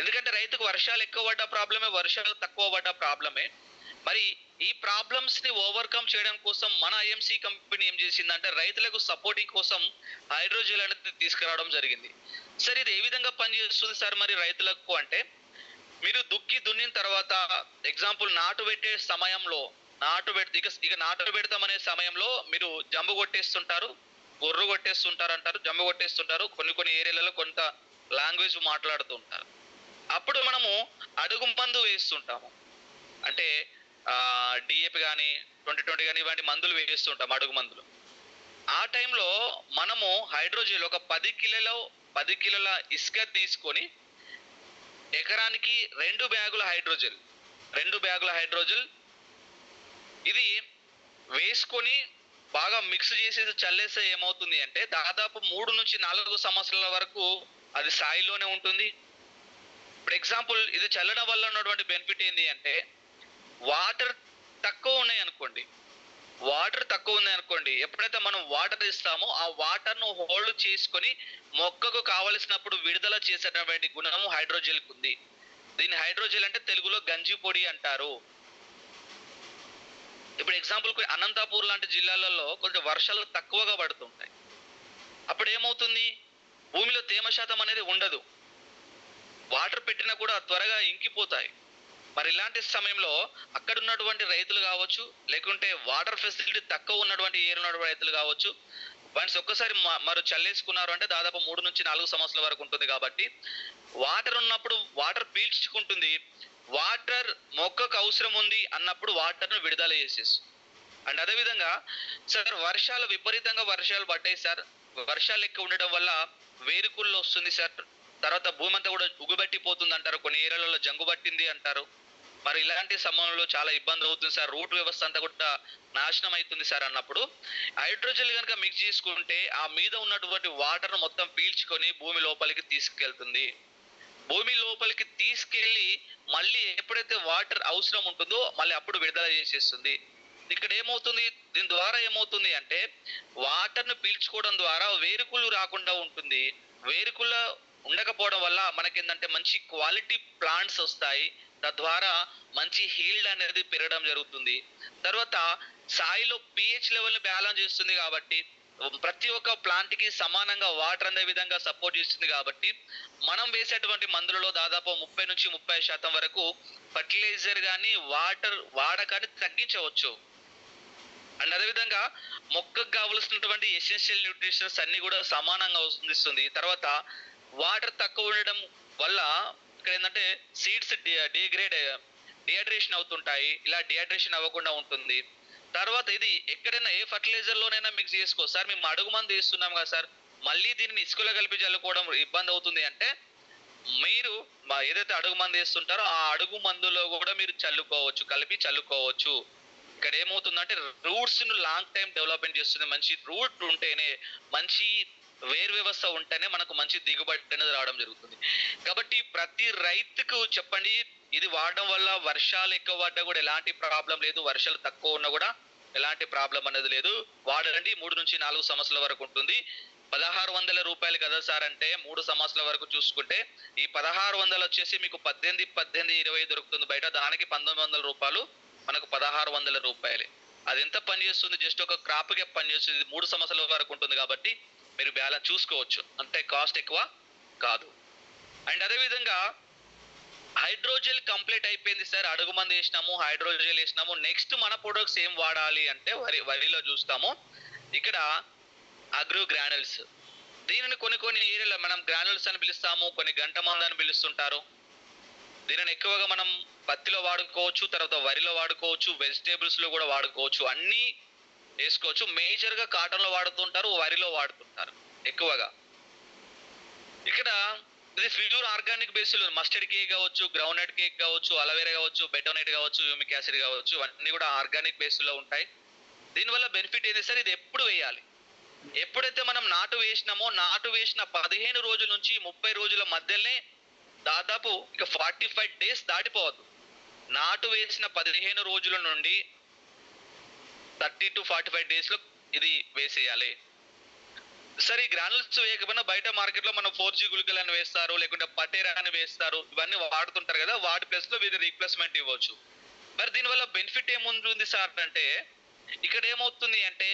ఎందుకంటే రైతుకు వర్షాలు ఎక్కువ పడ్డ ప్రాబ్లమే, వర్షాలు తక్కువ పడ్డ ప్రాబ్లమే. మరి ఈ ప్రాబ్లమ్స్ ని ఓవర్కమ్ చేయడం కోసం మన ఐఎంసీ కంపెనీ ఏం చేసిందంటే రైతులకు సపోర్టింగ్ కోసం హైడ్రోజెల్ అనేది తీసుకురావడం జరిగింది. సార్ ఇది ఏ విధంగా పనిచేస్తుంది సార్ మరి రైతులకు అంటే, మీరు దున్నిన తర్వాత ఎగ్జాంపుల్ నాటు పెట్టే సమయంలో ఇక నాటు పెడతామనే సమయంలో మీరు జంబు కొట్టేస్తుంటారు, గొర్రు కొట్టేస్తుంటారు అంటారు, జంబు కొట్టేస్తుంటారు, కొన్ని ఏరియాలలో కొంత లాంగ్వేజ్ మాట్లాడుతూ ఉంటారు. అప్పుడు మనము అడుగు మందు వేస్తుంటాము, అంటే డిఏపి కానీ 2020 కానీ ఇలాంటి మందులు వేస్తుంటాం, అడుగు మందులు. ఆ టైంలో మనము హైడ్రోజెల్ ఒక 10 కిలోల ఇసుక తీసుకొని ఎకరానికి 2 బ్యాగుల హైడ్రోజెల్ ఇది వేసుకొని బాగా మిక్స్ చేసేసి చల్లేస్తే ఏమవుతుంది అంటే దాదాపు 3 నుంచి 4 సంవత్సరాల వరకు అది సాయిలోనే ఉంటుంది. ఇప్పుడు ఎగ్జాంపుల్ ఇది చల్లడం వల్ల ఉన్నటువంటి బెనిఫిట్ ఏంటి అంటే వాటర్ తక్కువ ఉన్నాయి అనుకోండి, ఎప్పుడైతే మనం వాటర్ ఇస్తామో ఆ వాటర్ను హోల్డ్ చేసుకొని మొక్కకు కావలసినప్పుడు విడుదల చేసేటటువంటి గుణము హైడ్రోజెల్కి ఉంది. దీన్ని హైడ్రోజెల్ అంటే తెలుగులో గంజి పొడి అంటారు. ఇప్పుడు ఎగ్జాంపుల్ అనంతపూర్ లాంటి జిల్లాలలో కొంచెం వర్షాలు తక్కువగా పడుతుంటాయి. అప్పుడు ఏమవుతుంది, భూమిలో తేమ శాతం అనేది ఉండదు, వాటర్ పెట్టినా కూడా త్వరగా ఇంకిపోతాయి. మరి ఇలాంటి సమయంలో అక్కడ ఉన్నటువంటి రైతులు కావచ్చు, లేకుంటే వాటర్ ఫెసిలిటీ తక్కువ ఉన్నటువంటి ఉన్నటువంటి రైతులు కావచ్చు, వన్స్ ఒక్కసారి మరి చల్లేసుకున్నారు అంటే దాదాపు 3 నుంచి 4 సంవత్సరాల వరకు ఉంటుంది. కాబట్టి వాటర్ ఉన్నప్పుడు వాటర్ పీల్చుకుంటుంది, వాటర్ మొక్కకు అవసరం ఉంది అన్నప్పుడు వాటర్ను విడుదల చేసేస్తుంది. అండ్ అదేవిధంగా సార్ విపరీతంగా వర్షాలు పడ్డాయి సార్, వర్షాలు ఎక్కువ ఉండడం వల్ల వేరుకుళ్ళు వస్తుంది సార్, తర్వాత భూమి అంతా కూడా ఉగుబట్టిపోతుంది అంటారు, కొన్ని ఏరియాలలో జంగు పట్టింది అంటారు. మరి ఇలాంటి సమయంలో చాలా ఇబ్బంది అవుతుంది సార్, రూట్ వ్యవస్థ అంతా కూడా నాశనం అవుతుంది సార్ అన్నప్పుడు హైడ్రోజెల్ కనుక మిక్స్ చేసుకుంటే ఆ మీద ఉన్నటువంటి వాటర్ను మొత్తం పీల్చుకొని భూమి లోపలికి తీసుకెళ్తుంది. భూమి లోపలికి తీసుకెళ్ళి మళ్ళీ ఎప్పుడైతే వాటర్ అవసరం ఉంటుందో మళ్ళీ అప్పుడు విడుదల చేసేస్తుంది. ఇక్కడ ఏమవుతుంది, దీని ద్వారా ఏమవుతుంది అంటే వాటర్ను పీల్చుకోవడం ద్వారా వేరుకుళ్ళు రాకుండా ఉంటుంది. వేరుకుళ్ళ ఉండకపోవడం వల్ల మనకేంటంటే మంచి క్వాలిటీ ప్లాంట్స్ వస్తాయి, తద్వారా మంచి హీల్డ్ అనేది పెరగడం జరుగుతుంది. తర్వాత సాయిలో pH లెవెల్ని బ్యాలెన్స్ చేస్తుంది కాబట్టి ప్రతి ఒక్క ప్లాంట్కి సమానంగా వాటర్ అనే విధంగా సపోర్ట్ చేస్తుంది. కాబట్టి మనం వేసేటువంటి మందులలో దాదాపు 30 నుంచి 30% వరకు ఫర్టిలైజర్ కానీ వాటర్ వాడకాన్ని తగ్గించవచ్చు. అండ్ అదేవిధంగా మొక్కకు కావలసినటువంటి ఎసెన్షియల్ న్యూట్రిషన్స్ అన్ని కూడా సమానంగా అందిస్తుంది. తర్వాత వాటర్ తక్కువ ఉండడం వల్ల ఇక్కడ ఏంటంటే సీడ్స్ డిహైడ్రేషన్ అవుతుంటాయి, ఇలా డిహైడ్రేషన్ అవ్వకుండా ఉంటుంది. తర్వాత ఇది ఎక్కడైనా ఏ ఫర్టిలైజర్లోనైనా మిక్స్ చేసుకో సార్, మేము అడుగు మందు వేస్తున్నాం కదా సార్, మళ్ళీ దీనిని ఇసుకలో కలిపి చల్లుకోవడం ఇబ్బంది అవుతుంది అంటే మీరు ఏదైతే అడుగు మందు వేస్తుంటారో ఆ అడుగు మందులో కూడా మీరు కలిపి చల్లుకోవచ్చు. ఇక్కడ ఏమవుతుందంటే రూట్స్ను లాంగ్ టైం డెవలప్మెంట్ చేస్తుంది. మంచి రూట్ ఉంటేనే, మంచి వేరు వ్యవస్థ ఉంటేనే మనకు మంచి దిగుబడి అనేది రావడం జరుగుతుంది. కాబట్టి ప్రతి రైతుకు చెప్పండి, ఇది వాడడం వల్ల వర్షాలు ఎక్కువ పడ్డా కూడా ఎలాంటి ప్రాబ్లం లేదు, వర్షాలు తక్కువ ఉన్నా కూడా ఎలాంటి ప్రాబ్లం అనేది లేదు. వాడండి, 3 నుంచి 4 సంవత్సరాల వరకు ఉంటుంది. 1600 రూపాయలు కదా సార్ అంటే 3 సంవత్సరాల వరకు చూసుకుంటే ఈ 1600 వచ్చేసి మీకు 18, 20 దొరుకుతుంది బయట. దానికి 1900 రూపాయలు, మనకు 1600 రూపాయలే. అది ఎంత పని చేస్తుంది? జస్ట్ ఒక క్రాప్కే పని చేస్తుంది. 3 సంవత్సరాల వరకు ఉంటుంది కాబట్టి మీరు బ్యాలెన్స్ చూసుకోవచ్చు, అంటే కాస్ట్ ఎక్కువ కాదు. అండ్ అదేవిధంగా హైడ్రోజెల్ కంప్లీట్ అయిపోయింది సార్, అడుగు మంది వేసినాము, హైడ్రోజెల్ వేసినాము. నెక్స్ట్ మన ప్రొడక్ట్స్ ఏం వాడాలి అంటే వరిలో చూస్తాము. ఇక్కడ అగ్రో గ్రానుల్స్, దీనిని కొన్ని ఏరియాలో మనం గ్రానుల్స్ అని పిలుస్తాము, కొన్ని గంట మందు అని పిలుస్తుంటారు. దీనిని ఎక్కువగా మనం పత్తిలో వాడుకోవచ్చు, తర్వాత వరిలో వాడుకోవచ్చు, వెజిటేబుల్స్ లో కూడా వాడుకోవచ్చు, అన్నీ వేసుకోవచ్చు. మేజర్ గా కాటన్ లో వాడుతుంటారు, వరిలో వాడుతుంటారు ఎక్కువగా. ఇక్కడ ఇది pure organic based mustard cake కావచ్చు, గ్రౌండ్ నట్ కేక్ కావచ్చు, అలవేరా కావచ్చు, బెటోనేట్ కావచ్చు, హ్యూమిక్ యాసిడ్ కావచ్చు, అన్నీ కూడా ఆర్గానిక్ బేస్డ్ లో ఉంటాయి. దీనివల్ల బెనిఫిట్ ఏంటి సార్? ఇది ఎప్పుడు వేయాలి? ఎప్పుడైతే మనం నాటు వేసినామో, నాటు వేసిన 15 రోజుల నుంచి 30 రోజుల మధ్యలోనే, దాదాపు ఇక 45 డేస్ దాటిపోవద్దు. నాటు వేసిన 15 రోజుల నుండి 30 to 45 డేస్ లో ఇది వేసేయాలి. సరే, ఈ గ్రానుల్స్ వేయకపోయినా బయట మార్కెట్ లో మనం 4G గుళికలు అని వేస్తారు, లేకుంటే పటేరా అని వేస్తారు, ఇవన్నీ వాడుతుంటారు కదా, వాటి ప్లేస్ లో వీరి రీప్లేస్మెంట్ ఇవ్వచ్చు. మరి దీనివల్ల బెనిఫిట్ ఏముంటుంది సార్ అంటే, ఇక్కడ ఏమవుతుంది అంటే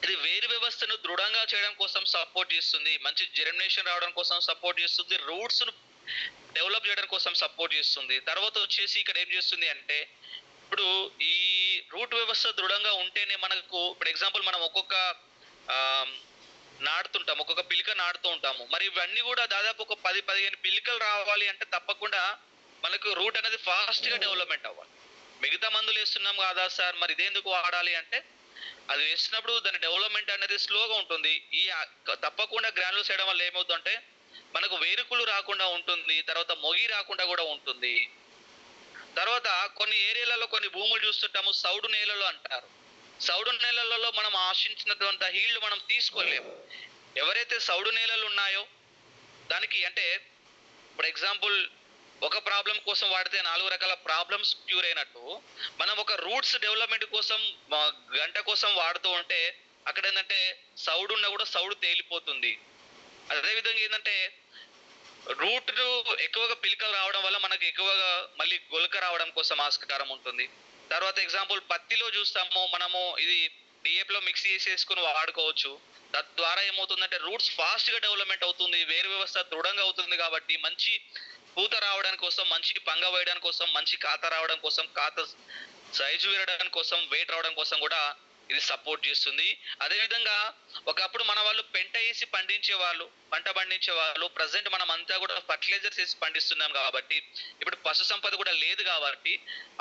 ఇది వేరు వ్యవస్థను దృఢంగా చేయడం కోసం సపోర్ట్ చేస్తుంది, మంచి జెర్మినేషన్ రావడం కోసం సపోర్ట్ చేస్తుంది, రూట్స్ ను డెవలప్ చేయడం కోసం సపోర్ట్ చేస్తుంది. తర్వాత వచ్చేసి ఇక్కడ ఏం చేస్తుంది అంటే, ఇప్పుడు ఈ రూట్ వ్యవస్థ దృఢంగా ఉంటేనే మనకు, ఇప్పుడు ఎగ్జాంపుల్ మనం ఒక్కొక్క నాటుతుంటాం, ఒక్కొక్క పిలిక నాటుతూ ఉంటాము. మరి ఇవన్నీ కూడా దాదాపు ఒక 10-15 పిలికలు రావాలి అంటే తప్పకుండా మనకు రూట్ అనేది ఫాస్ట్ గా డెవలప్మెంట్ అవ్వాలి. మిగతా మందులు వేస్తున్నాం కదా సార్, మరి ఇదేందుకు వాడాలి అంటే, అది వేసినప్పుడు దాని డెవలప్మెంట్ అనేది స్లోగా ఉంటుంది. ఈ తప్పకుండా గ్రానుల్స్ వేయడం వల్ల ఏమవుతుందంటే మనకు వేరుకులు రాకుండా ఉంటుంది, తర్వాత మొగి రాకుండా కూడా ఉంటుంది. తర్వాత కొన్ని ఏరియాలలో కొన్ని భూములు చూస్తుంటాము, సౌడు నేలలు అంటారు. సౌడు నేలలలో మనం ఆశించినటువంటి హీల్డ్ మనం తీసుకోలేము. ఎవరైతే సౌడు నేలలు ఉన్నాయో దానికి, అంటే ఇప్పుడు ఎగ్జాంపుల్ ఒక ప్రాబ్లం కోసం వాడితే 4 రకాల ప్రాబ్లమ్స్ క్యూర్ అయినట్టు, మనం ఒక రూట్స్ డెవలప్మెంట్ కోసం గంట కోసం వాడుతూ ఉంటే అక్కడ ఏంటంటే సౌడు ఉన్నా కూడా సౌడు తేలిపోతుంది. అదేవిధంగా ఏంటంటే రూట్ ఎక్కువగా పిలికలు రావడం వల్ల మనకు ఎక్కువగా మళ్ళీ గొలక రావడం కోసం ఆస్కారం ఉంటుంది. తర్వాత ఎగ్జాంపుల్ పత్తిలో చూస్తాము మనము, ఇది డిఏపి లో మిక్స్ చేసేసుకుని వాడుకోవచ్చు. తద్వారా ఏమవుతుందంటే రూట్స్ ఫాస్ట్ గా డెవలప్మెంట్ అవుతుంది, వేరు వ్యవస్థ దృఢంగా అవుతుంది. కాబట్టి మంచి పూత రావడానికి కోసం, మంచి పంగ వేయడానికి కోసం, మంచి కాత రావడం కోసం, కాత సైజు పెరగడానికి కోసం, వెయిట్ రావడం కోసం కూడా ఇది సపోర్ట్ చేస్తుంది. అదేవిధంగా ఒకప్పుడు మన వాళ్ళు పెంట వేసి పంట పండించే వాళ్ళు, ప్రజెంట్ మనం అంతా కూడా ఫర్టిలైజర్స్ వేసి పండిస్తున్నాం. కాబట్టి ఇప్పుడు పశు సంపద కూడా లేదు. కాబట్టి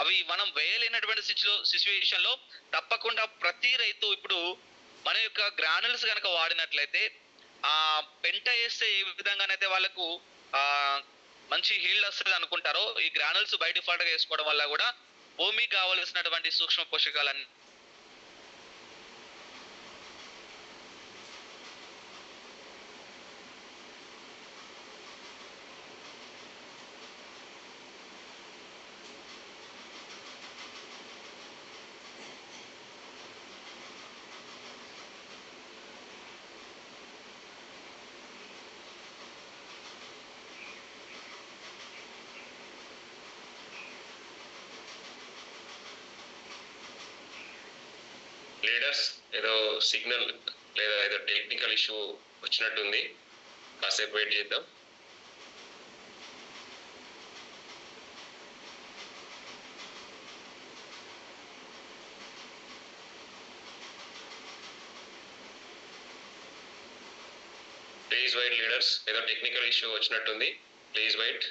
అవి మనం వేయలేనటువంటి సిచ్యువేషన్ లో తప్పకుండా ప్రతి రైతు ఇప్పుడు మన యొక్క గ్రానుల్స్ కనుక వాడినట్లయితే, ఆ పెంట వేస్తే ఏ విధంగానైతే వాళ్ళకు ఆ మంచి హీల్డ్ వస్తుంది అనుకుంటారో, ఈ గ్రానుల్స్ బై డిఫాల్ట్ గా వేసుకోవడం వల్ల కూడా భూమికి కావలసినటువంటి సూక్ష్మ పోషకాలన్నీ లీడర్స్ ఏదో సిగ్నల్ లేదా ఏదో టెక్నికల్ ఇష్యూ వచ్చినట్టుంది, కాసేపు వెయిట్ చేద్దాం. ప్లీజ్ వెయిట్ లీడర్స్, ఏదో టెక్నికల్ ఇష్యూ వచ్చినట్టుంది, ప్లీజ్ వెయిట్.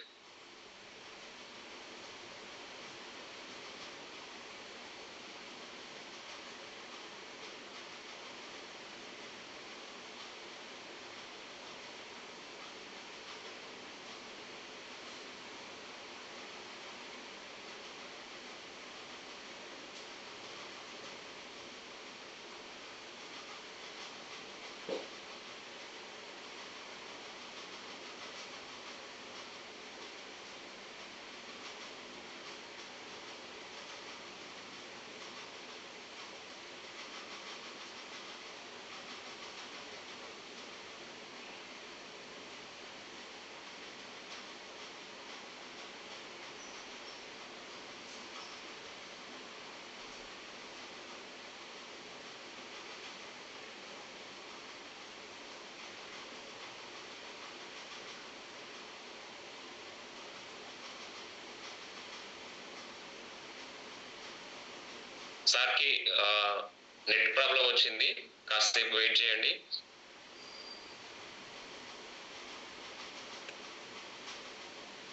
సార్కి నెట్ ప్రాబ్లం వచ్చింది, కాసేపు వెయిట్ చేయండి.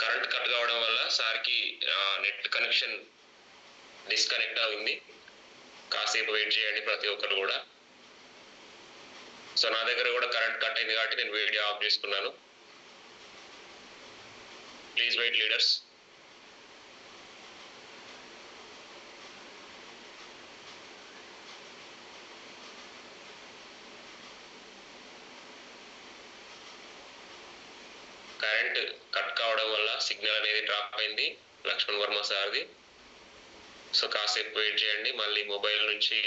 కరెంట్ కట్ కావడం వల్ల సార్కి నెట్ కనెక్షన్ డిస్కనెక్ట్ అయింది. కాసేపు వెయిట్ చేయండి ప్రతి ఒక్కరు కూడా. సో నా దగ్గర కూడా కరెంట్ కట్ అయింది కాబట్టి నేను వీడియో ఆఫ్ చేసుకున్నాను. Please wait leaders. Current cut కావడం వల్ల సిగ్నల్ అనేది డ్రాప్ అయింది లక్ష్మణ్ వర్మ సార్ది. సో కాసేపు వెయిట్ చేయండి. మళ్ళీ మొబైల్ నుంచి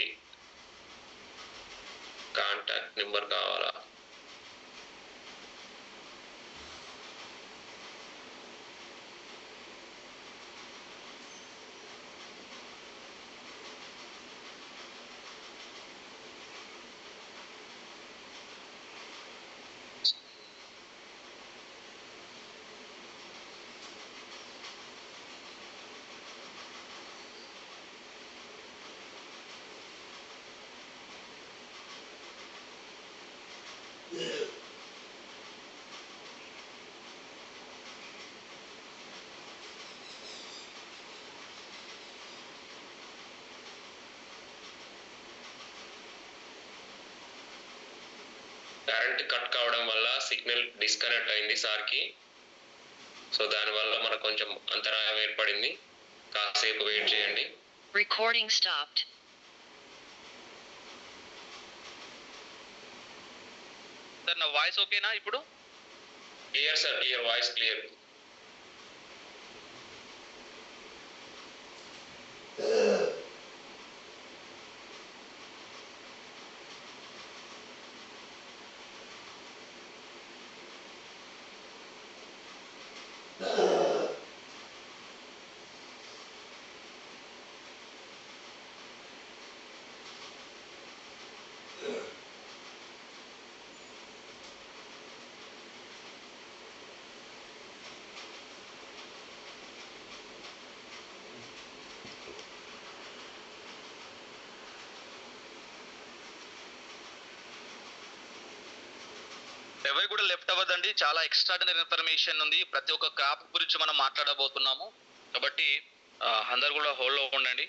కాంటాక్ట్ నెంబర్ కావాలా? కరెంట్ కట్ కావడం వల్ల సిగ్నల్ డిస్కనెక్ట్ అయింది సార్కి. సో దానివల్ల మనకు కొంచెం అంతరాయం ఏర్పడింది. కాసేపు వెయిట్ చేయండి. Recording stopped. సార్ నా వాయిస్ ఓకేనా ఇప్పుడు? Clear sir, clear, voice clear. ఎవరు కూడా లెఫ్ట్ అవ్వదండి. చాలా ఎక్స్ట్రాడినరీ ఇన్ఫర్మేషన్ ఉంది. ప్రతి ఒక్క క్రాప్ గురించి మనం మాట్లాడబోతున్నాము కాబట్టి అందరు కూడా హోల్డ్లో ఉండండి.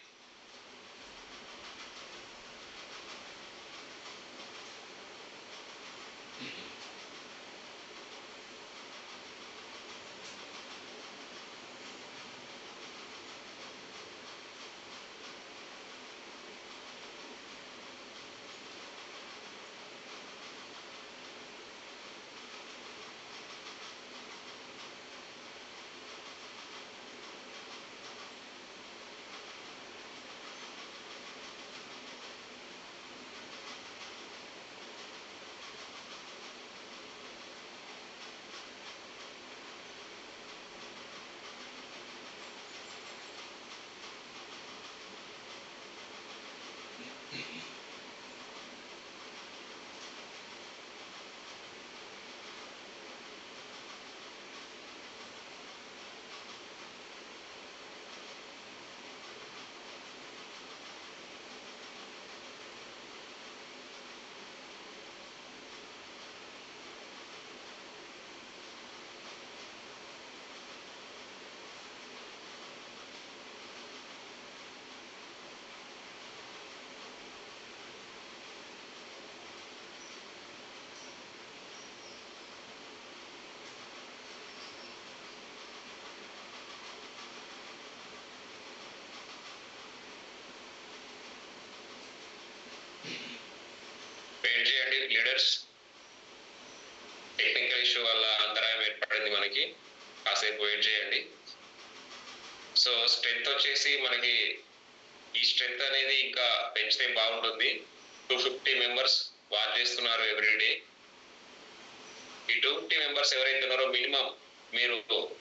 వెయిట్ చేయండి లీడర్స్. టెక్నికల్ ఇష్యూ వల్ల అంతరాయం ఏర్పడింది మనకి. కాసేపు వెయిట్ చేయండి. సో స్ట్రెంత్ వచ్చేసి మనకి ఈ స్ట్రెంత్ అనేది ఇంకా పెంచితే బాగుంటుంది. 250 మెంబర్స్ వాచ్ చేస్తున్నారు ఎవ్రీడే. ఈ 250 మెంబర్స్ ఎవరైతే ఉన్నారో మినిమం మీరు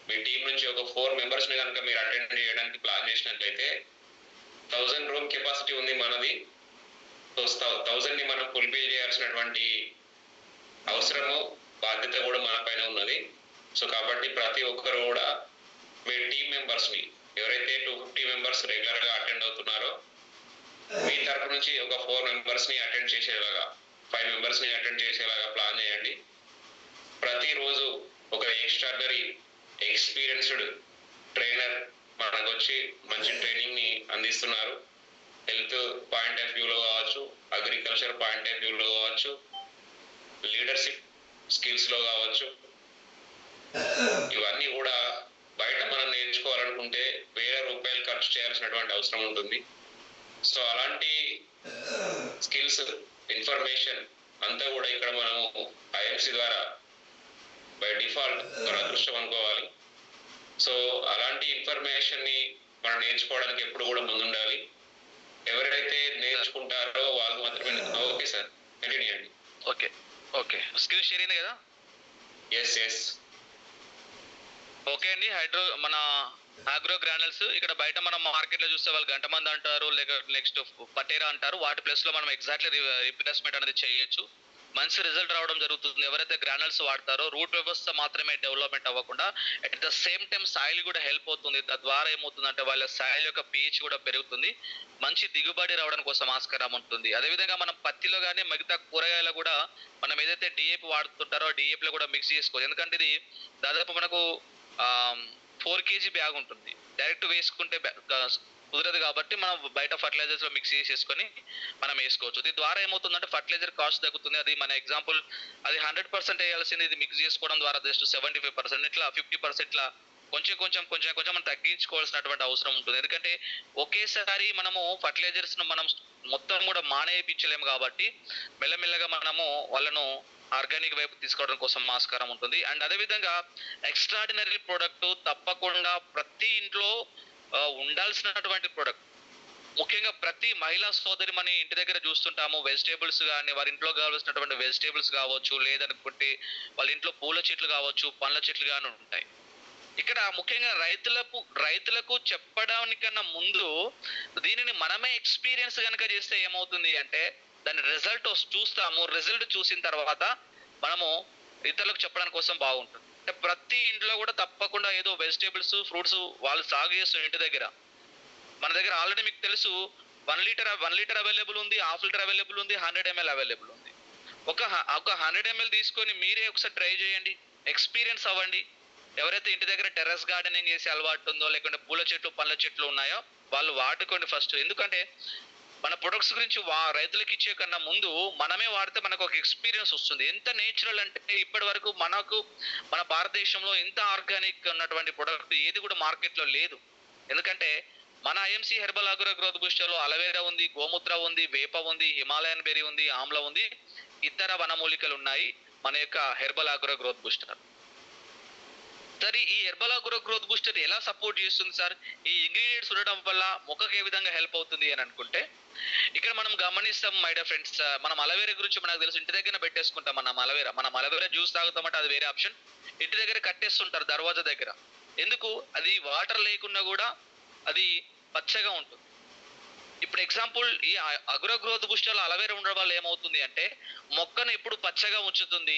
మీ టీం నుంచి ఒక 4 మెంబర్స్ ని కనుక మీరు అటెండ్ చేయడానికి ప్లాన్ చేసినట్లయితే 1000 రూమ్ కెపాసిటీ ఉంది మనది. సో 1000 ని మనం ఫుల్ఫిల్ చేయాల్సినటువంటి అవసరము, బాధ్యత కూడా మన పైన ఉన్నది. సో కాబట్టి ప్రతి ఒక్కరు కూడా మీ టీం మెంబర్స్ ని ఎవరైతే 250 మెంబర్స్ రెగ్యులర్ గా అటెండ్ అవుతున్నారో ఇప్పటి నుంచి ఒక 4 మెంబర్స్ని అటెండ్ చేసేలాగా 5 మెంబర్స్ని అటెండ్ చేసేలాగా ప్లాన్ చేయండి. ప్రతిరోజు ఒక ఎక్స్ట్రాడనరీ ఎక్స్పీరియన్స్డ్ ట్రైనర్ మనకు వచ్చి మంచి ట్రైనింగ్ని అందిస్తున్నారు. హెల్త్ పాయింట్ ఆఫ్ వ్యూలో కావచ్చు, అగ్రికల్చర్ పాయింట్ ఆఫ్ వ్యూలో కావచ్చు, లీడర్షిప్ స్కిల్స్లో కావచ్చు. ఇవన్నీ కూడా బయట మనం నేర్చుకోవాలనుకుంటే వేల రూపాయలు ఖర్చు చేయాల్సినటువంటి అవసరం ఉంటుంది. సో అలాంటి స్కిల్స్, ఇన్ఫర్మేషన్ అంతా కూడా ఇక్కడ మనము ఐఎంసి ద్వారా బై డిఫాల్ట్ మన అదృష్టం అనుకోవాలి. సో అలాంటి ఇన్ఫర్మేషన్ని మనం నేర్చుకోవడానికి ఎప్పుడు కూడా ముందుండాలి. ఎవరైతే నేర్చుకుంటారో వాళ్ళు మాత్రమే. ఓకే సార్, కంటిన్యూ అండి. ఓకే ఓకే, స్క్రీన్ షేర్ అయింది కదా? ఎస్. ఓకే అండి. మన ఆగ్రో గ్రానల్స్ ఇక్కడ బయట మనం మార్కెట్లో చూస్తే వాళ్ళు గంట మంది అంటారు, లేక నెక్స్ట్ పటేరా అంటారు. వాటి ప్లేస్లో మనం ఎగ్జాక్ట్లీ రీప్లేస్మెంట్ అనేది చేయొచ్చు. మంచి రిజల్ట్ రావడం జరుగుతుంది. ఎవరైతే గ్రానల్స్ వాడతారో రూట్ వ్యవస్థ మాత్రమే డెవలప్మెంట్ అవ్వకుండా at the same time soil కూడా హెల్ప్ అవుతుంది. తద్వారా ఏమవుతుందంటే వాళ్ళ సాయిల్ యొక్క పీహెచ్ కూడా పెరుగుతుంది. మంచి దిగుబడి రావడం కోసం ఆస్కారం ఉంటుంది. అదేవిధంగా మనం పత్తిలో కానీ మిగతా కూరగాయలు కూడా మనం ఏదైతే డిఏపి వాడుతుంటారో డిఏపిలో కూడా మిక్స్ చేసుకోవచ్చు. ఎందుకంటే ఇది దాదాపు మనకు 4 kg బ్యాగ్ ఉంటుంది. డైరెక్ట్ వేసుకుంటే కుదరదు కాబట్టి మనం బయట ఫర్టిలైజర్స్ లో మిక్స్ చేసేసుకొని మనం వేసుకోవచ్చు. దీని ద్వారా ఏమవుతుందంటే ఫర్టిలైజర్ కాస్ట్ తగ్గుతుంది. అది మన ఎగ్జాంపుల్ అది 100% వేయాల్సింది ఇది మిక్స్ చేసుకోవడం ద్వారా జస్ట్ 75%, ఇట్లా 50%, ఇట్లా కొంచెం మనం తగ్గించుకోవాల్సినటువంటి అవసరం ఉంటుంది. ఎందుకంటే ఒకేసారి మనము ఫర్టిలైజర్స్ ను మనం మొత్తం కూడా మానేయించలేము కాబట్టి మెల్లమెల్లగా మనము వాళ్ళను ఆర్గానిక్ వైపు తీసుకోవడం కోసం ఆస్కారం ఉంటుంది. అండ్ అదేవిధంగా ఎక్స్ట్రాడినరీ ప్రోడక్ట్ తప్పకుండా ప్రతి ఇంట్లో ఉండాల్సినటువంటి ప్రోడక్ట్. ముఖ్యంగా ప్రతి మహిళా సోదరి మన ఇంటి దగ్గర చూస్తుంటాము. వెజిటేబుల్స్ కానీ వారి ఇంట్లో కావాల్సినటువంటి వెజిటేబుల్స్ కావచ్చు, లేదనుకుంటే వాళ్ళ ఇంట్లో పూల చెట్లు కావచ్చు, పండ్ల చెట్లు కానీ ఉంటాయి. ఇక్కడ ముఖ్యంగా రైతులకు చెప్పడానికన్నా ముందు దీనిని మనమే ఎక్స్పీరియన్స్ కనుక చేస్తే ఏమవుతుంది అంటే దాని రిజల్ట్ చూస్తాము. రిజల్ట్ చూసిన తర్వాత మనము ఇతరులకు చెప్పడానికి కోసం బాగుంటుంది. అంటే ప్రతి ఇంట్లో కూడా తప్పకుండా ఏదో వెజిటేబుల్స్, ఫ్రూట్స్ వాళ్ళు సాగు చేస్తున్న ఇంటి దగ్గర మన దగ్గర ఆల్రెడీ మీకు తెలుసు 1 లీటర్ అవైలబుల్ ఉంది, 1/2 లీటర్ అవైలబుల్ ఉంది, 100 ml అవైలబుల్ ఉంది. ఒక 100 ml తీసుకొని మీరే ఒకసారి ట్రై చేయండి, ఎక్స్పీరియన్స్ అవ్వండి. ఎవరైతే ఇంటి దగ్గర టెర్రస్ గార్డెనింగ్ చేసే అలవాటు ఉందో, లేకుంటే పూల చెట్లు, పండ్ల చెట్లు ఉన్నాయో వాళ్ళు వాడుకోండి ఫస్ట్. ఎందుకంటే మన ప్రొడక్ట్స్ గురించి రైతులకు ఇచ్చే కన్నా ముందు మనమే వాడితే మనకు ఒక ఎక్స్పీరియన్స్ వస్తుంది. ఎంత నేచురల్ అంటే ఇప్పటి వరకు మన భారతదేశంలో ఇంత ఆర్గానిక్ ఉన్నటువంటి ప్రొడక్ట్ ఏది కూడా మార్కెట్లో లేదు. ఎందుకంటే మన IMC herbal agro growth booster లో అలవేరా ఉంది, గోమూత్ర ఉంది, వేప ఉంది, హిమాలయన్ బెర్రీ ఉంది, ఆమ్ల ఉంది, ఇతర వనమూలికలు ఉన్నాయి మన యొక్క హెర్బల్ అగ్రో గ్రోత్ బూస్టర్. సరే, ఈ హెర్బల్ అగ్రో గ్రోత్ బూస్టర్ ఎలా సపోర్ట్ చేస్తుంది సార్? ఈ ఇంగ్రీడియంట్స్ ఉండడం వల్ల మొక్కకు ఏ విధంగా హెల్ప్ అవుతుంది అని అనుకుంటే ఇక్కడ మనం గమనిస్తాం మై డియర్ ఫ్రెండ్స్. మనం అలవేరా గురించి మనకు తెలుసు. ఇంటి దగ్గర పెట్టేసుకుంటాం మనం అలవేరా జ్యూస్ తాగుతామంటే అది వేరే ఆప్షన్. ఇంటి దగ్గర కట్టేస్తుంటారు దర్వాజా దగ్గర. ఎందుకు? అది వాటర్ లేకున్నా కూడా అది పచ్చగా ఉంటుంది. ఇప్పుడు ఎగ్జాంపుల్ ఈ అగ్రో గ్రోత్ బూస్టర్లో అలవేరా ఉండడం వల్ల ఏమవుతుంది అంటే మొక్కను ఎప్పుడు పచ్చగా ఉంచుతుంది.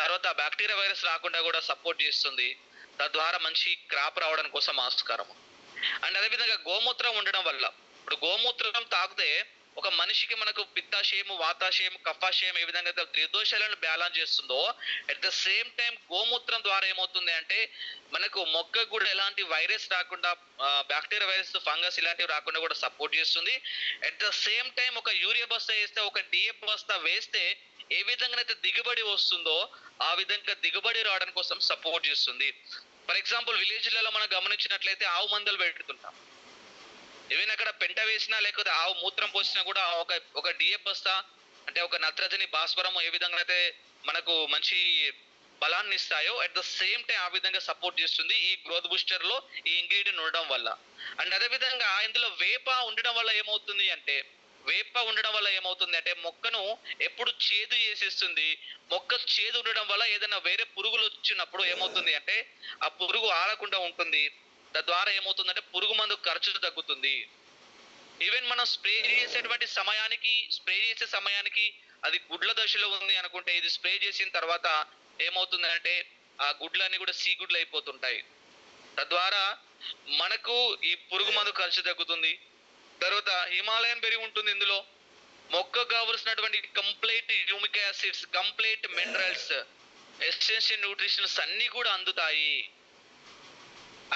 తర్వాత బ్యాక్టీరియా వైరస్ రాకుండా కూడా సపోర్ట్ చేస్తుంది. తద్వారా మంచి క్రాప్ రావడం కోసం ఆస్కారం. అండ్ అదేవిధంగా గోమూత్రం ఉండడం వల్ల, ఇప్పుడు గోమూత్రం తాగితే ఒక మనిషికి మనకు పిత్తాశయము, వాతాశయం, కఫాశయం ఏ విధంగా త్రిదోషాలను బ్యాలెన్స్ చేస్తుందో అట్ ద సేమ్ టైం గోమూత్రం ద్వారా ఏమవుతుంది అంటే మనకు మొక్కకు కూడా ఎలాంటి వైరస్ రాకుండా, బ్యాక్టీరియా వైరస్, ఫంగస్ ఇలాంటివి రాకుండా కూడా సపోర్ట్ చేస్తుంది. అట్ ద సేమ్ టైం ఒక యూరియా బస్తా వేస్తే, ఒక డిఏపి బస్తా వేస్తే ఏ విధంగా అయితే దిగుబడి వస్తుందో ఆ విధంగా దిగుబడి రావడం కోసం సపోర్ట్ చేస్తుంది. ఫర్ ఎగ్జాంపుల్ విలేజ్లలో మనం గమనించినట్లయితే ఆవు మందలు పెట్టుకుంటాం. ఈవెన్ అక్కడ పెంట వేసినా లేకపోతే ఆవు మూత్రం పోసినా కూడా ఒక డిఏపి బస్తా అంటే ఒక నత్రజని, భాస్వరం ఏ విధంగా అయితే మనకు మంచి బలాన్ని ఇస్తాయో అట్ ద సేమ్ టైం ఆ విధంగా సపోర్ట్ చేస్తుంది ఈ గ్రోత్ బూస్టర్ లో ఈ ఇంగ్రీడియంట్ ఉండడం వల్ల. అండ్ అదే విధంగా ఇందులో వేప ఉండడం వల్ల ఏమవుతుంది అంటే మొక్కను ఎప్పుడు చేదు చేసేస్తుంది. మొక్క చేదు ఉండడం వల్ల ఏదైనా వేరే పురుగులు వచ్చినప్పుడు ఏమవుతుంది అంటే ఆ పురుగు ఆడకుండా ఉంటుంది. తద్వారా ఏమవుతుందంటే పురుగు మందు ఖర్చు తగ్గుతుంది. ఈవెన్ మనం స్ప్రే చేసే సమయానికి అది గుడ్ల దశలో ఉంది అనుకుంటే ఇది స్ప్రే చేసిన తర్వాత ఏమవుతుందంటే ఆ గుడ్లన్నీ కూడా సీగుడ్లు అయిపోతుంటాయి. తద్వారా మనకు ఈ పురుగు మందు ఖర్చు తగ్గుతుంది. తర్వాత హిమాలయన్ బెర్రీ ఉంటుంది ఇందులో. మొక్కకు కావలసినటువంటి complete humic acids, complete minerals, essential nutritions అన్నీ కూడా అందుతాయి.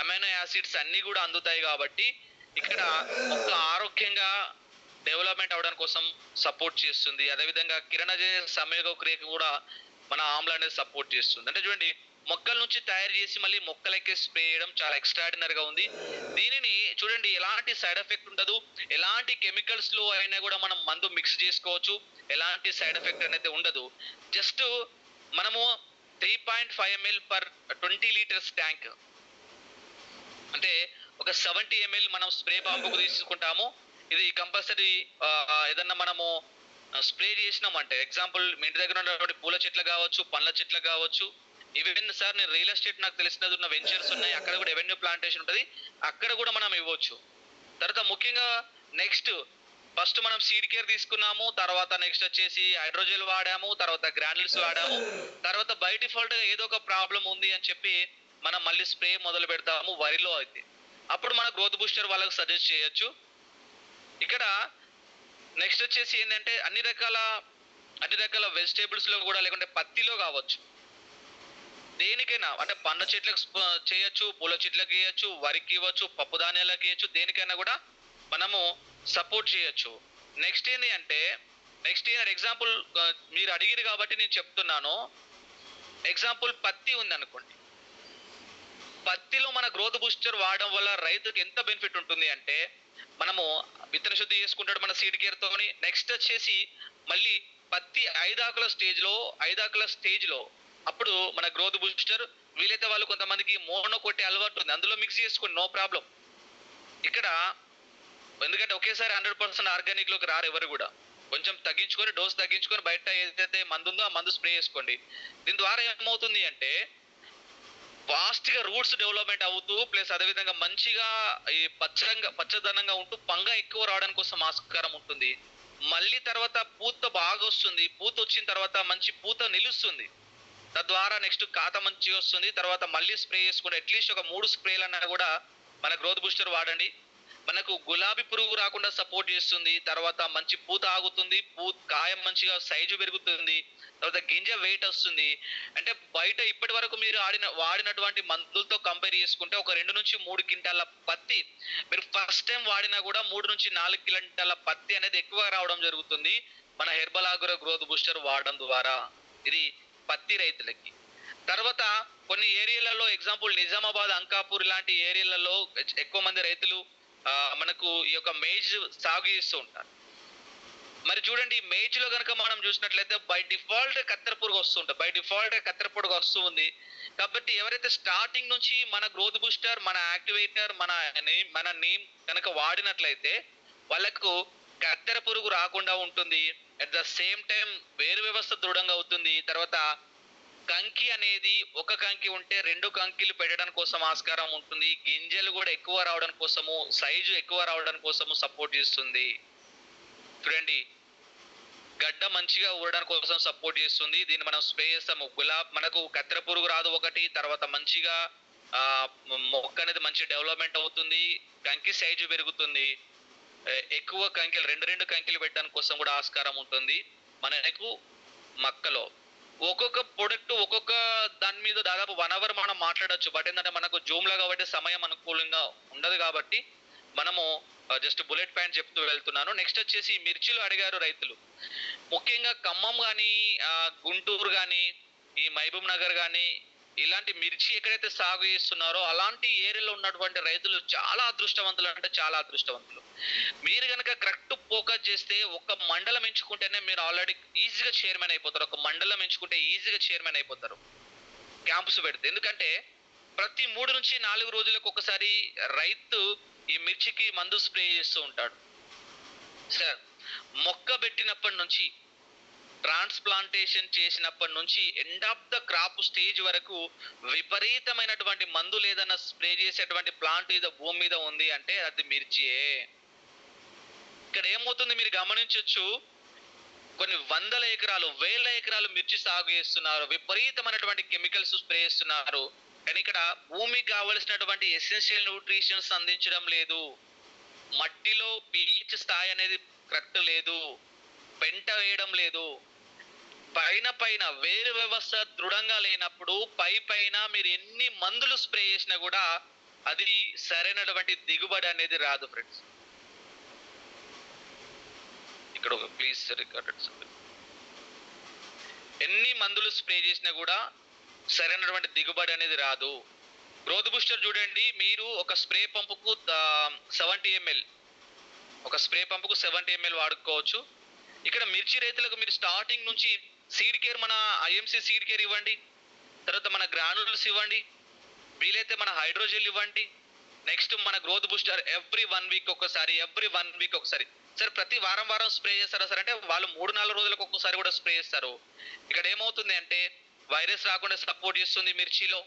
అమైనో యాసిడ్స్ అన్నీ కూడా అందుతాయి కాబట్టి ఇక్కడ మొక్క ఆరోగ్యంగా డెవలప్మెంట్ అవడానికి కోసం సపోర్ట్ చేస్తుంది. అదేవిధంగా కిరణజన్య సంయోగ క్రియకు కూడా మన ఆమ్ల అనేది సపోర్ట్ చేస్తుంది. అంటే చూడండి, మొక్కల నుంచి తయారు చేసి మళ్ళీ మొక్కలకే స్ప్రే చేయడం చాలా ఎక్స్ట్రాడినరీగా ఉంది. దీనిని చూడండి, ఎలాంటి సైడ్ ఎఫెక్ట్ ఉండదు, ఎలాంటి కెమికల్స్ లో అయినా కూడా మనం మందు మిక్స్ చేసుకోవచ్చు, ఎలాంటి సైడ్ ఎఫెక్ట్ అనేది ఉండదు. జస్ట్ మనము 3.5 ml పర్ 20 లీటర్స్ ట్యాంక్, అంటే ఒక 70 ml మనం స్ప్రే పంపుకు తీసుకుంటాము. ఇది కంపల్సరీ ఏదన్నా మనము స్ప్రే చేసినామంటే, ఎగ్జాంపుల్ మీ ఇంటి దగ్గర ఉన్నటువంటి పూల చెట్లు కావచ్చు, పండ్ల చెట్లు కావచ్చు, ఈవెన్ సార్ నేను రియల్ ఎస్టేట్ నాకు తెలిసినది ఉన్న వెంచర్స్ ఉన్నాయి, అక్కడ కూడా ఎవెన్యూ ప్లాంటేషన్ ఉంటుంది, అక్కడ కూడా మనం ఇవ్వచ్చు. తర్వాత ముఖ్యంగా నెక్స్ట్ ఫస్ట్ మనం సీడ్ కేర్ తీసుకున్నాము, తర్వాత నెక్స్ట్ వచ్చేసి హైడ్రోజెల్ వాడాము, తర్వాత గ్రాన్యుల్స్ వాడాము, తర్వాత బై డిఫాల్ట్ గా ఏదో ఒక ప్రాబ్లం ఉంది అని చెప్పి మనం మళ్ళీ స్ప్రే మొదలు పెడతాము వరిలో అయితే. అప్పుడు మన గ్రోత్ బూస్టర్ వాళ్ళకు సజెస్ట్ చేయొచ్చు. ఇక్కడ నెక్స్ట్ వచ్చేసి ఏంటంటే అన్ని రకాల వెజిటేబుల్స్ లో కూడా, లేకుంటే పత్తిలో కావచ్చు, దేనికైనా, అంటే పండ్ల చెట్లకు చేయొచ్చు, పూల చెట్లకు వేయచ్చు, వరికి ఇవ్వచ్చు, పప్పు ధాన్యాలకు వేయచ్చు, దేనికైనా కూడా మనము సపోర్ట్ చేయొచ్చు. నెక్స్ట్ ఏంటి అంటే ఎగ్జాంపుల్ మీరు అడిగిరు కాబట్టి నేను చెప్తున్నాను. ఎగ్జాంపుల్ పత్తి ఉంది అనుకోండి, పత్తిలో మన గ్రోత్ బూస్టర్ వాడడం వల్ల రైతుకి ఎంత బెనిఫిట్ ఉంటుంది అంటే, మనము విత్తన శుద్ధి చేసుకుంటాడు మన సీడ్ కేర్ తోని. నెక్స్ట్ వచ్చేసి మళ్ళీ పత్తి 5 ఆకుల స్టేజ్ లో అప్పుడు మన గ్రోత్ బూస్టర్, వీలైతే వాళ్ళు కొంతమందికి మోనో కొట్టే అలవాటు ఉంది, అందులో మిక్స్ చేసుకోండి, నో ప్రాబ్లం. ఇక్కడ ఎందుకంటే ఒకేసారి 100% ఆర్గానిక్ లోకి రారు ఎవరు కూడా, కొంచెం తగ్గించుకొని, డోస్ తగ్గించుకొని, బయట ఏదైతే మందు ఉందో ఆ మందు స్ప్రే చేసుకోండి. దీని ద్వారా ఏమవుతుంది అంటే ఫాస్ట్ గా రూట్స్ డెవలప్మెంట్ అవుతూ, ప్లస్ అదేవిధంగా మంచిగా ఈ పచ్చదనంగా ఉంటూ పంగ ఎక్కువ రావడానికి కోసం ఆస్కారం ఉంటుంది. మళ్ళీ తర్వాత పూత బాగా వస్తుంది, పూత వచ్చిన తర్వాత మంచి పూత నిలుస్తుంది, తద్వారా నెక్స్ట్ కాత మంచిగా వస్తుంది. తర్వాత మళ్ళీ స్ప్రే చేసుకుంటే అట్లీస్ట్ ఒక 3 స్ప్రేలన్నా కూడా మన గ్రోత్ బూస్టర్ వాడండి. మనకు గులాబీ పురుగు రాకుండా సపోర్ట్ చేస్తుంది, తర్వాత మంచి పూత ఆగుతుంది, కాయం మంచిగా సైజు పెరుగుతుంది, తర్వాత గింజ వెయిట్ వస్తుంది. అంటే బయట ఇప్పటి వరకు మీరు వాడినటువంటి మందులతో కంపేర్ చేసుకుంటే ఒక 2 నుంచి 3 క్వింటాల పత్తి మీరు ఫస్ట్ టైం వాడినా కూడా 3 నుంచి 4 క్వింటాల పత్తి అనేది ఎక్కువ రావడం జరుగుతుంది మన హెర్బల్ ఆగ్రో గ్రోత్ బూస్టర్ వాడడం ద్వారా. ఇది పత్తి రైతులకి. తర్వాత కొన్ని ఏరియాలలో, ఎగ్జాంపుల్ నిజామాబాద్, అంకాపూర్ లాంటి ఏరియాలలో ఎక్కువ మంది రైతులు మనకు ఈ యొక్క మేజ్ సాగు చేస్తూ ఉంటారు. మరి చూడండి, మేజ్ లో కనుక మనం చూసినట్లయితే బై డిఫాల్ట్ కత్తెర పురుగు వస్తూ ఉంది. కాబట్టి ఎవరైతే స్టార్టింగ్ నుంచి మన గ్రోత్ బూస్టర్, మన యాక్టివేటర్, మన నీమ్ కనుక వాడినట్లయితే వాళ్ళకు కత్తెర పురుగు రాకుండా ఉంటుంది. అట్ ద సేమ్ టైం వేరు వ్యవస్థ దృఢంగా అవుతుంది. తర్వాత కంకి అనేది ఒక కంకి ఉంటే 2 కంకిలు పెట్టడం కోసం ఆస్కారం ఉంటుంది. గింజలు కూడా ఎక్కువ రావడం కోసము, సైజు ఎక్కువ రావడం కోసము సపోర్ట్ చేస్తుంది. చూడండి, గడ్డ మంచిగా ఊరడం కోసం సపోర్ట్ చేస్తుంది. దీన్ని మనం స్ప్రే చేస్తాము. మనకు కత్తెర పురుగు రాదు ఒకటి, తర్వాత మంచిగా మొక్క అనేది మంచి డెవలప్మెంట్ అవుతుంది, కంకి సైజు పెరుగుతుంది, ఎక్కువ కంకిలు 2 కంకిలు పెట్టడానికి కోసం కూడా ఆస్కారం ఉంటుంది మనకు మొక్కలో. ఒక్కొక్క ప్రొడక్ట్ ఒక్కొక్క దాని మీద దాదాపు 1 hour మనం మాట్లాడొచ్చు. బట్ ఏంటంటే మనకు జూమ్ లో కాబట్టి సమయం అనుకూలంగా ఉండదు కాబట్టి మనము జస్ట్ బుల్లెట్ పాయింట్ చెప్తూ వెళ్తున్నాను. నెక్స్ట్ వచ్చేసి మిర్చిలో అడిగారు రైతులు, ముఖ్యంగా ఖమ్మం కానీ, గుంటూరు కానీ, ఈ మహబూబ్ నగర్ కానీ, ఇలాంటి మిర్చి ఎక్కడైతే సాగు చేస్తున్నారో అలాంటి ఏరియాలో ఉన్నటువంటి రైతులు చాలా అదృష్టవంతులు, అంటే చాలా అదృష్టవంతులు. మీరు కనుక కరెక్ట్ ఫోకస్ చేస్తే ఒక మండలం ఎంచుకుంటేనే మీరు ఆల్రెడీ ఈజీగా చైర్మన్ అయిపోతారు. ఒక మండలం ఎంచుకుంటే ఈజీగా చైర్మన్ అయిపోతారు క్యాంప్స్ పెడితే. ఎందుకంటే ప్రతి 3 నుంచి 4 రోజులకు ఒకసారి రైతు ఈ మిర్చికి మందు స్ప్రే చేస్తూ ఉంటాడు. సార్, మొక్క పెట్టినప్పటి నుంచి, ట్రాన్స్ప్లాంటేషన్ చేసినప్పటి నుంచి end of the crop stage వరకు విపరీతమైనటువంటి మందు లేదన్నా స్ప్రే చేసేటువంటి ప్లాంట్ ఏదో భూమి మీద ఉంది అంటే అది మిర్చియే. ఇక్కడ ఏమవుతుంది మీరు గమనించవచ్చు, కొన్ని 100 ఎకరాలు, 1000 ఎకరాలు మిర్చి సాగు చేస్తున్నారు, విపరీతమైనటువంటి కెమికల్స్ స్ప్రే చేస్తున్నారు. కానీ ఇక్కడ భూమికి కావలసినటువంటి ఎసెన్షియల్ న్యూట్రిషన్స్ అందించడం లేదు, మట్టిలో pH స్థాయి అనేది కరెక్ట్ లేదు, పెంట వేయడం లేదు. పైన వేరు వ్యవస్థ దృఢంగా లేనప్పుడు పైన మీరు ఎన్ని మందులు స్ప్రే చేసినా కూడా అది సరైనటువంటి దిగుబడి అనేది రాదు ఫ్రెండ్స్. ఇక్కడ ప్లీజ్ రికార్డెడ్. ఎన్ని మందులు స్ప్రే చేసినా కూడా సరైనటువంటి దిగుబడి అనేది రాదు. గ్రోత్ బూస్టర్ చూడండి, మీరు ఒక స్ప్రే పంపుకు 70 ml ఒక స్ప్రే పంపుకు 70 ml వాడుకోవచ్చు. ఇక్కడ మిర్చి రైతులకు మీరు స్టార్టింగ్ నుంచి సీడ్ కేర్, మన ఐఎంసీ సీడ్ కేర్ ఇవ్వండి, తర్వాత మన గ్రానుల్స్ ఇవ్వండి, వీలైతే మన హైడ్రోజెల్ ఇవ్వండి. నెక్స్ట్ మన గ్రోత్ బూస్టర్ ఎవ్రీ 1 వీక్ ఒకసారి. సార్ ప్రతి వారం స్ప్రే చేస్తారా సార్ అంటే వాళ్ళు 3-4 రోజులకు ఒక్కసారి కూడా స్ప్రే చేస్తారు. ఇక్కడ ఏమవుతుంది అంటే వైరస్ రాకుండా సపోర్ట్ చేస్తుంది మిర్చిలో,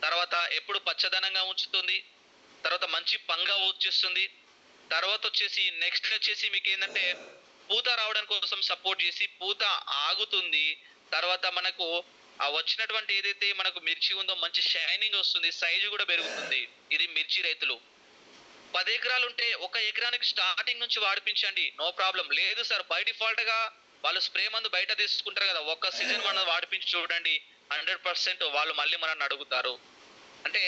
తర్వాత ఎప్పుడు పచ్చదనంగా ఉంచుతుంది, తర్వాత మంచి పంగా వచ్చేస్తుంది, తర్వాత వచ్చేసి నెక్స్ట్ వచ్చేసి మీకు ఏంటంటే పూత రావడం కోసం సపోర్ట్ చేసి పూత ఆగుతుంది. తర్వాత మనకు ఆ వచ్చినటువంటి ఏదైతే మనకు మిర్చి ఉందో మంచి షైనింగ్ వస్తుంది, సైజు కూడా పెరుగుతుంది. ఇది మిర్చి రైతులు 10 ఎకరాలు ఉంటే 1 ఎకరానికి స్టార్టింగ్ నుంచి వాడిపించండి, నో ప్రాబ్లం. లేదు సార్ బై డిఫాల్ట్ గా వాళ్ళు స్ప్రే మందు బయట తీసుకుంటారు కదా, ఒక్క సీజన్ మనం వాడిపించి చూడండి, 100% వాళ్ళు మళ్ళీ మనల్ని అడుగుతారు. అంటే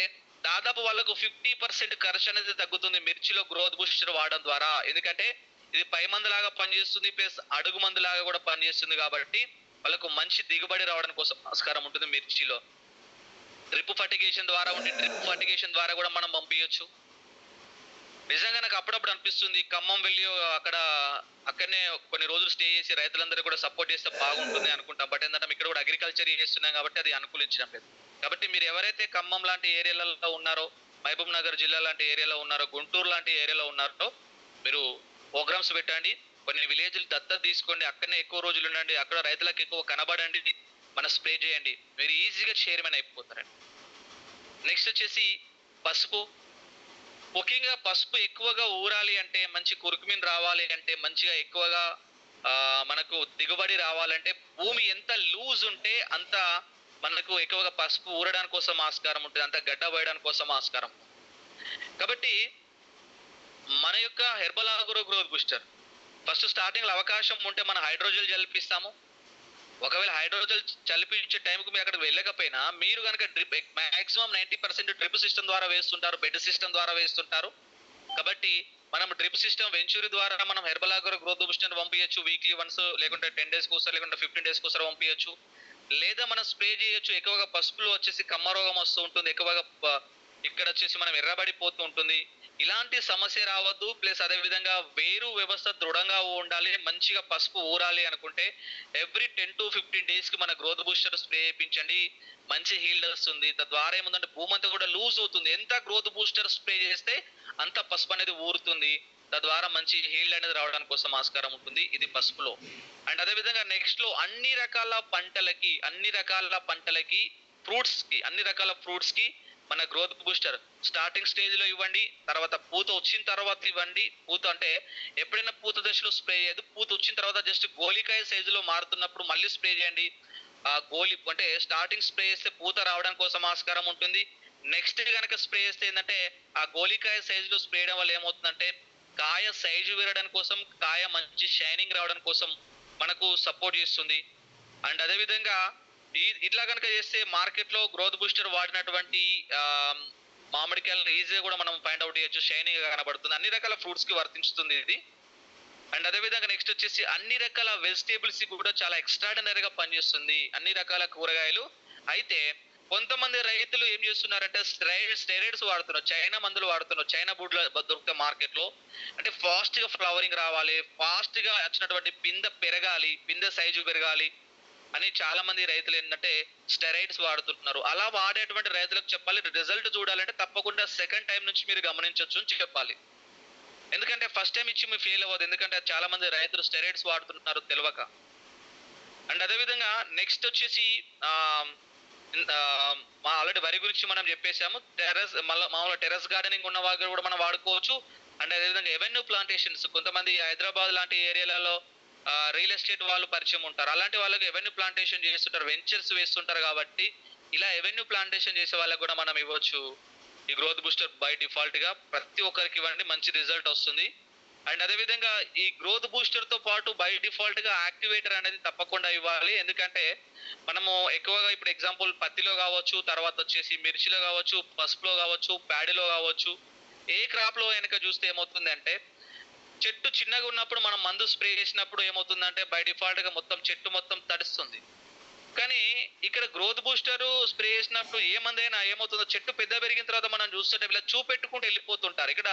దాదాపు వాళ్ళకు 50% ఖర్చు అనేది తగ్గుతుంది మిర్చిలో గ్రోత్ బూస్టర్ వాడడం ద్వారా. ఎందుకంటే ఇది పై మందు లాగా పనిచేస్తుంది, ప్లస్ అడుగు మందు లాగా కూడా పనిచేస్తుంది. కాబట్టి వాళ్ళకు మంచి దిగుబడి రావడం కోసం ఆస్కారం ఉంటుంది మిర్చిలో. డ్రిప్ ఫర్టిగేషన్ ద్వారా కూడా మనం పంపించవచ్చు. నిజంగా నాకు అప్పుడప్పుడు అనిపిస్తుంది ఖమ్మం వెళ్ళి అక్కడనే కొన్ని రోజులు స్టే చేసి రైతులందరూ కూడా సపోర్ట్ చేస్తే బాగుంటుంది అనుకుంటాం. బట్ ఏంటంటే ఇక్కడ కూడా అగ్రికల్చర్ చేస్తున్నాం కాబట్టి అది అనుకూలించడం లేదు. కాబట్టి మీరు ఎవరైతే ఖమ్మం లాంటి ఏరియాలలో ఉన్నారో, మహబూబ్ నగర్ జిల్లా లాంటి ఏరియాలో ఉన్నారో, గుంటూరు లాంటి ఏరియాలో ఉన్నారో, మీరు ప్రోగ్రామ్స్ పెట్టండి, కొన్ని విలేజ్లు దత్తత తీసుకోండి, అక్కడనే ఎక్కువ రోజులు ఉండండి, అక్కడ రైతులకు ఎక్కువ కనబడండి, మన స్ప్రే చేయండి, మీరు ఈజీగా చైర్మన్ అయిపోతారండి. నెక్స్ట్ వచ్చేసి పసుపు. ముఖ్యంగా పసుపు ఎక్కువగా ఊరాలి అంటే, మంచి కురుకుమిన్ రావాలి అంటే, మంచిగా ఎక్కువగా మనకు దిగుబడి రావాలంటే భూమి ఎంత లూజ్ ఉంటే అంత మనకు ఎక్కువగా పసుపు ఊరడానికి కోసం ఆస్కారం ఉంటుంది, అంత గడ్డ పోయడానికి కోసం ఆస్కారం. కాబట్టి మన యొక్క herbal agro growth booster first starting లో అవకాశం ఉంటే మనం హైడ్రోజెల్ జల్పిస్తాము. ఒకవేళ హైడ్రోజెల్ చల్లిపించే టైంకి మీరు అక్కడికి వెళ్ళకపోయినా మీరు కనుక డ్రిప్ మాక్సిమం 90% డ్రిప్ సిస్టమ్ ద్వారా వేస్తుంటారు, బెడ్ సిస్టమ్ ద్వారా వేస్తుంటారు. కాబట్టి మనం డ్రిప్ సిస్టమ్ వెంచూరి ద్వారా మనం హెర్బల్ ఆగ్రో గ్రోత్ బూస్టర్ పంపించచ్చు, వీక్లీ వన్స్, లేకుంటే 10 days ఒకసారి, లేకుంటే 15 days ఒకసారి పంపించచ్చు. లేదా మనం స్ప్రే చేయొచ్చు. ఎక్కువగా పసుపులో వచ్చేసి కమ్మ రోగం వస్తూ ఉంటుంది, ఎక్కువగా ఇక్కడ వచ్చేసి మనం ఎర్రబడిపోతూ ఉంటుంది. ఇలాంటి సమస్య రావద్దు. ప్లస్ అదే విధంగా వేరు వ్యవస్థ దృఢంగా ఉండాలి, మంచిగా పసుపు ఊరాలి అనుకుంటే ఎవ్రీ 10 to 15 days కి మన గ్రోత్ బూస్టర్ స్ప్రే చేయించండి, మంచి హీల్డ్ వస్తుంది. తద్వారా ఏముందంటే భూమి అంతా కూడా లూజ్ అవుతుంది. ఎంత గ్రోత్ బూస్టర్ స్ప్రే చేస్తే అంత పసుపు అనేది ఊరుతుంది, తద్వారా మంచి హీల్డ్ అనేది రావడానికి కోసం ఆస్కారం ఉంటుంది. ఇది పసుపులో. అండ్ అదే విధంగా నెక్స్ట్ లో అన్ని రకాల పంటలకి అన్ని రకాల ఫ్రూట్స్ కి మన గ్రోత్ బూస్టర్ స్టార్టింగ్ స్టేజ్ లో ఇవ్వండి, తర్వాత పూత వచ్చిన తర్వాత ఇవ్వండి. పూత అంటే ఎప్పుడైనా పూత దశలో స్ప్రే చేయదు, పూత వచ్చిన తర్వాత జస్ట్ గోలికాయ సైజులో మారుతున్నప్పుడు మళ్ళీ స్ప్రే చేయండి. ఆ గోలి అంటే స్టార్టింగ్ స్ప్రే చేస్తే పూత రావడం కోసం ఆస్కారం ఉంటుంది. నెక్స్ట్ కనుక స్ప్రే చేస్తే ఏంటంటే ఆ గోలికాయ సైజులో స్ప్రే చేయడం వల్ల ఏమవుతుందంటే కాయ సైజు పెరగడం కోసం, కాయ మంచి షైనింగ్ రావడం కోసం మనకు సపోర్ట్ చేస్తుంది. అండ్ అదే విధంగా ఇట్లా కనుక చేస్తే మార్కెట్ లో గ్రోత్ బూస్టర్ వాడినటువంటి మామిడికాయలను ఈజీగా కూడా మనం ఫైండ్ అవుట్ చేయొచ్చు, షైనింగ్ గా కనబడుతుంది. అన్ని రకాల ఫ్రూట్స్ కి వర్తించుతుంది ఇది. అండ్ అదే విధంగా నెక్స్ట్ వచ్చేసి అన్ని రకాల వెజిటేబుల్స్ కూడా చాలా ఎక్స్ట్రాడినరీగా పనిచేస్తుంది, అన్ని రకాల కూరగాయలు. అయితే కొంతమంది రైతులు ఏం చేస్తున్నారంటే స్టెరాయిడ్స్ వాడుతున్నారు, చైనా మందులు వాడుతున్నారు. చైనా బుడ్లో దొరికితే మార్కెట్ లో అంటే ఫాస్ట్ గా ఫ్లవరింగ్ రావాలి, ఫాస్ట్ గా వచ్చినటువంటి పిందె పెరగాలి, పిందె సైజు పెరగాలి అని చాలా మంది రైతులు ఏంటంటే స్టెరాయిడ్స్ వాడుతున్నారు. అలా వాడేటువంటి రైతులకు చెప్పాలి, రిజల్ట్ చూడాలంటే తప్పకుండా సెకండ్ టైం నుంచి మీరు గమనించవచ్చు అని చెప్పాలి. ఎందుకంటే ఫస్ట్ టైం ఇచ్చి మీరు ఫెయిల్ అవ్వదు, ఎందుకంటే చాలా మంది రైతులు స్టెరాయిడ్స్ వాడుతున్నారు తెలియక. అండ్ అదే విధంగా నెక్స్ట్ వచ్చేసి మా ఆల్రెడీ వరి గురించి మనం చెప్పేసాము. మామూలుగా టెర్రస్ గార్డెనింగ్ ఉన్న వాళ్ళు కూడా మనం వాడుకోవచ్చు. అండ్ అదేవిధంగా ఎవెన్యూ ప్లాంటేషన్స్, కొంతమంది హైదరాబాద్ లాంటి ఏరియాలలో రియల్ ఎస్టేట్ వాళ్ళు పరిచయం ఉంటారు, అలాంటి వాళ్ళకి ఎవెన్యూ ప్లాంటేషన్ చేస్తుంటారు, వెంచర్స్ వేస్తుంటారు. కాబట్టి ఇలా ఎవెన్యూ ప్లాంటేషన్ చేసే వాళ్ళకి కూడా మనం ఇవ్వచ్చు ఈ గ్రోత్ బూస్టర్ బై డిఫాల్ట్ గా. ప్రతి ఒక్కరికి ఇవ్వండి, మంచి రిజల్ట్ వస్తుంది. అండ్ అదేవిధంగా ఈ గ్రోత్ బూస్టర్ తో పాటు బై డిఫాల్ట్ గా యాక్టివేటర్ అనేది తప్పకుండా ఇవ్వాలి. ఎందుకంటే మనము ఎక్కువగా ఇప్పుడు ఎగ్జాంపుల్ పత్తిలో కావచ్చు, తర్వాత వచ్చేసి మిర్చిలో కావచ్చు, పసుపులో కావచ్చు, ప్యాడీలో కావచ్చు, ఏ క్రాప్ లో కనుక చూస్తే ఏమవుతుందంటే చెట్టు చిన్నగా ఉన్నప్పుడు మనం మందు స్ప్రే చేసినప్పుడు ఏమవుతుందంటే బై డిఫాల్ట్ గా మొత్తం చెట్టు మొత్తం తడుస్తుంది. కానీ ఇక్కడ గ్రోత్ బూస్టర్ స్ప్రే చేసినప్పుడు ఏ మందైనా ఏమవుతుందో చెట్టు పెద్ద పెరిగిన తర్వాత మనం చూస్తుంటే ఇలా చూపెట్టుకుంటూ వెళ్ళిపోతుంటారు. ఇక్కడ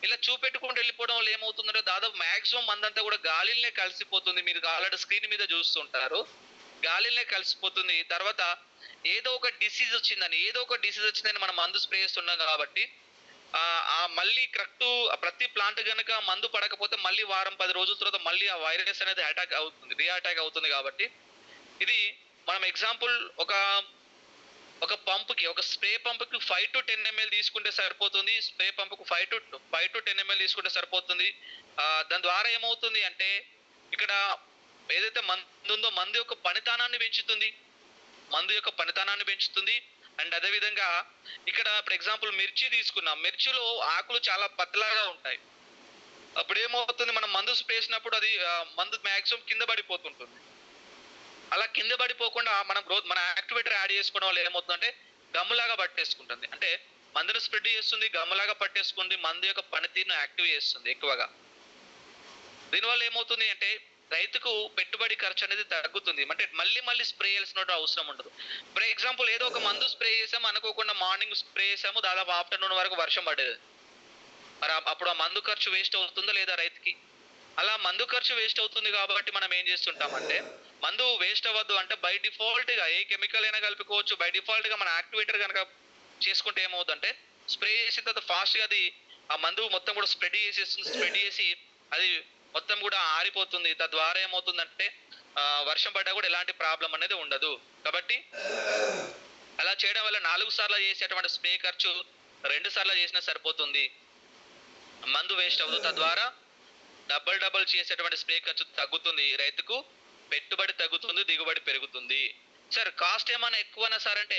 ఇలా చూపెట్టుకుంటూ వెళ్ళిపోవడం వల్ల ఏమవుతుందంటే దాదాపు మాక్సిమం మందంతా కూడా గాలిలోనే కలిసిపోతుంది. మీరు ఆల్రెడీ స్క్రీన్ మీద చూస్తుంటారు, గాలిలోనే కలిసిపోతుంది. తర్వాత ఏదో ఒక డిసీజ్ వచ్చిందని మనం మందు స్ప్రే చేస్తున్నాం కాబట్టి మళ్ళీ కరెక్ట్ ప్రతి ప్లాంట్ గనక మందు పడకపోతే మళ్ళీ వారం 10 రోజుల తర్వాత మళ్ళీ ఆ వైరస్ అనేది అటాక్ అవుతుంది, రీఅటాక్ అవుతుంది. కాబట్టి ఇది మనం ఎగ్జాంపుల్ ఒక పంపుకి, ఒక స్ప్రే పంపుకి 5 to 10 ml తీసుకుంటే సరిపోతుంది. స్ప్రే పంపుకు 5 to 10 ml తీసుకుంటే సరిపోతుంది. దాని ద్వారా ఏమవుతుంది అంటే ఇక్కడ ఏదైతే మందు ఉందో మందు యొక్క పనితనాన్ని పెంచుతుంది. అండ్ అదేవిధంగా ఇక్కడ ఫర్ ఎగ్జాంపుల్ మిర్చి తీసుకున్నాం, మిర్చిలో ఆకులు చాలా పతలాగా ఉంటాయి. అప్పుడు ఏమవుతుంది, మనం మందు స్ప్రే చేసినప్పుడు అది మందు మ్యాక్సిమం కింద పడిపోతుంటుంది. అలా కింద పడిపోకుండా మన యాక్టివేటర్ యాడ్ చేసుకోవడం వల్ల ఏమవుతుందంటే గమ్ములాగా పట్టేసుకుంటుంది. అంటే మందును స్ప్రెడ్ చేస్తుంది, గమ్ములాగా పట్టేసుకుంది, మందు యొక్క పనితీరును యాక్టివ్ చేస్తుంది ఎక్కువగా. దీనివల్ల ఏమవుతుంది అంటే రైతుకు పెట్టుబడి ఖర్చు అనేది తగ్గుతుంది. అంటే మళ్ళీ స్ప్రే చేయాల్సిన అవసరం ఉండదు. ఫర్ ఎగ్జాంపుల్ ఏదో ఒక మందు స్ప్రే చేసాము, అనుకోకుండా మార్నింగ్ స్ప్రే చేసాము, దాదాపు ఆఫ్టర్నూన్ వరకు వర్షం పడేది. మరి అప్పుడు ఆ మందు ఖర్చు వేస్ట్ అవుతుందా లేదా రైతుకి? అలా మందు ఖర్చు వేస్ట్ అవుతుంది కాబట్టి మనం ఏం చేస్తుంటామంటే మందు వేస్ట్ అవ్వద్దు అంటే బై డిఫాల్ట్ గా ఏ కెమికల్ అయినా కలుపుకోవచ్చు. బై డిఫాల్ట్ గా మన యాక్టివేటర్ కనుక చేసుకుంటే ఏమవుతుందంటే స్ప్రే చేసిన తర్వాత ఫాస్ట్ గా అది ఆ మందు మొత్తం కూడా స్ప్రెడ్ చేసి అది మొత్తం కూడా ఆరిపోతుంది. తద్వారా ఏమవుతుందంటే వర్షం పడ్డా కూడా ఎలాంటి ప్రాబ్లం అనేది ఉండదు. కాబట్టి అలా చేయడం వల్ల 4 సార్లు చేసేటువంటి స్ప్రే ఖర్చు 2 సార్లు చేసినా సరిపోతుంది, మందు వేస్ట్ అవ్వదు. తద్వారా డబల్ చేసేటువంటి స్ప్రే ఖర్చు తగ్గుతుంది, రైతుకు పెట్టుబడి తగ్గుతుంది, దిగుబడి పెరుగుతుంది. సార్ కాస్ట్ ఏమైనా ఎక్కువనా సార్ అంటే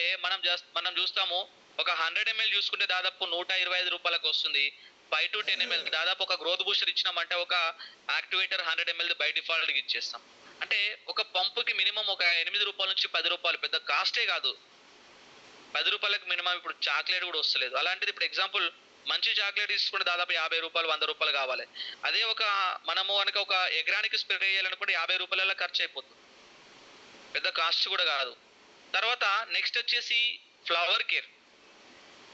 మనం చూస్తాము ఒక 100 ml చూసుకుంటే దాదాపు 125 రూపాయలకు వస్తుంది. 5 to 10 ml దాదాపు ఒక గ్రోత్ బూస్టర్ ఇచ్చినామంటే ఒక యాక్టివేటర్ 100 ml బై డిఫాల్ట్ ఇచ్చేస్తాం. అంటే ఒక పంపుకి మినిమం ఒక 8 రూపాయల నుంచి 10 రూపాయలు, పెద్ద కాస్టే కాదు. 10 రూపాయలకు మినిమం ఇప్పుడు చాక్లెట్ కూడా వస్తలేదు. అలాంటిది ఇప్పుడు ఎగ్జాంపుల్ మంచి చాక్లెట్ తీసుకుంటే దాదాపు 50 రూపాయలు 100 రూపాయలు కావాలి. అదే మనము కనుక ఒక ఎకరానికి స్ప్రే చేయాలనుకుంటే 50 రూపాయల ఖర్చు అయిపోతుంది, పెద్ద కాస్ట్ కూడా కాదు. తర్వాత నెక్స్ట్ వచ్చేసి ఫ్లవర్ కేర్.